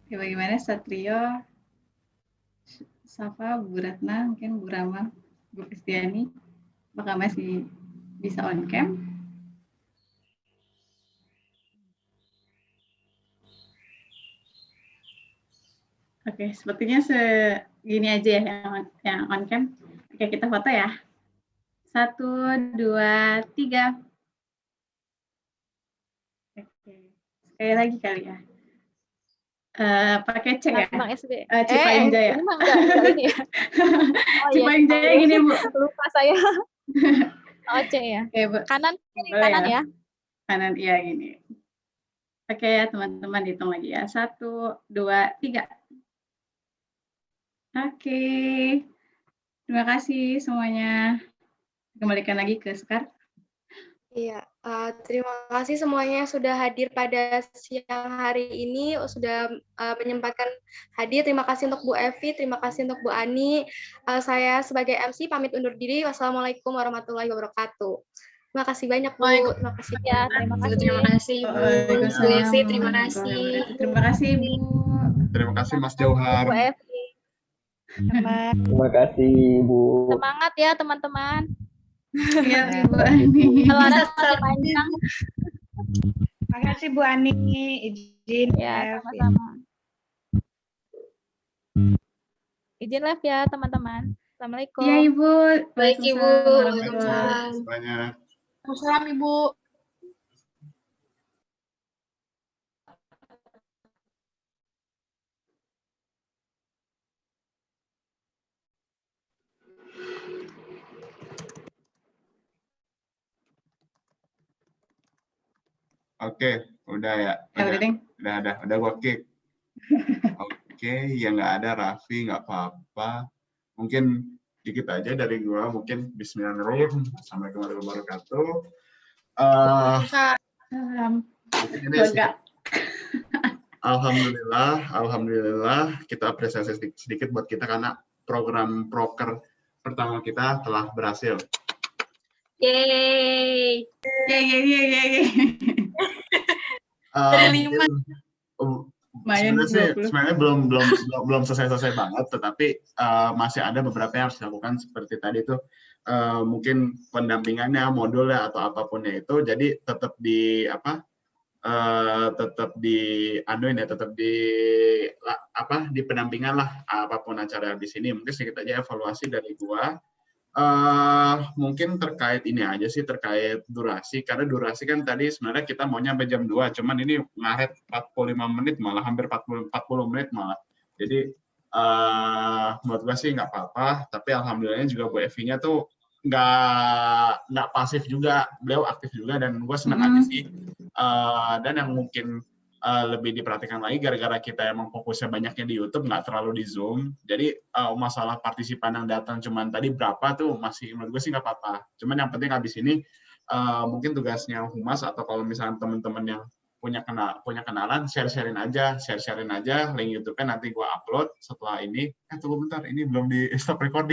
Oke, bagaimana Satrio, Safa, Bu Ratna, mungkin Bu Rama, Bu Kristiani, apakah masih bisa on cam? Oke, sepertinya segini aja ya yang on cam. Oke, kita foto ya. 1, 2, 3. Oke, sekali lagi kali ya. Pakai C ya? Cipaing Jaya. Ini ya. Cipaing Jaya gini Bu. Lupa saya. Oh, C ya. Oke, Bu. Kanan, kiri, kanan ya. Kanan, iya gini. Oke ya teman-teman, hitung lagi ya. 1, 2, 3. Oke. Terima kasih semuanya. Kembalikan lagi ke Sekar. Iya, terima kasih semuanya sudah hadir pada siang hari ini, sudah menyempatkan hadir. Terima kasih untuk Bu Evi, terima kasih untuk Bu Ani. Saya sebagai MC pamit undur diri. Wassalamualaikum warahmatullahi wabarakatuh. Terima kasih banyak Bu. Terima kasih ya. Terima kasih. Terima kasih Bu. Bu Evi, terima kasih. Terima kasih Bu. Terima kasih Mas Jauhar. Bu Evi. Selamat. Terima kasih, Bu. Semangat ya teman-teman. Iya, Ibu Ani. Perjalanan masih panjang. Makasih Bu Ani, izin Ya, live. sama-sama. Izin live ya teman-teman. Assalamualaikum. Iya, Ibu. Baik, Ibu. Waalaikumsalam warahmatullahi Waalaikumsalam. Banyak. Salam Ibu. Oke, udah ya. Udah, Ding. Udah gua kick. Oke, ya nggak ada Raffi, nggak apa-apa. Mungkin dikit aja dari gua, mungkin Bismillahirrahmanirrahim. Assalamualaikum warahmatullahi wabarakatuh. Mungkin ini Lega. Alhamdulillah kita apresiasi sedikit buat kita karena program proker pertama kita telah berhasil. Yeay. Yeay. Terlima. Lumayan, Sebenarnya belum selesai banget, tetapi masih ada beberapa yang harus dilakukan seperti tadi itu mungkin pendampingannya, modulnya atau apapunnya itu. Jadi tetap di pendampingan lah apapun acara di sini. Mungkin sedikit aja evaluasi dari gua. Mungkin terkait ini aja sih, terkait durasi, karena durasi kan tadi sebenarnya kita maunya sampai jam 2, cuman ini ngaret 45 menit malah, hampir 40 menit malah. Jadi menurut gue sih nggak apa-apa, tapi alhamdulillahnya juga Bu Evi-nya tuh nggak pasif juga, beliau aktif juga, dan gue senang aja sih. Dan yang mungkin lebih diperhatikan lagi gara-gara kita emang fokusnya banyaknya di YouTube, nggak terlalu di Zoom. Jadi masalah partisipan yang datang cuman tadi berapa tuh masih menurut gue sih nggak apa-apa. Cuman yang penting habis ini mungkin tugasnya Humas atau kalau misalnya teman-teman yang punya kenalan, share-sharein aja link YouTube-nya, nanti gue upload setelah ini. Tunggu bentar, ini belum di stop recording.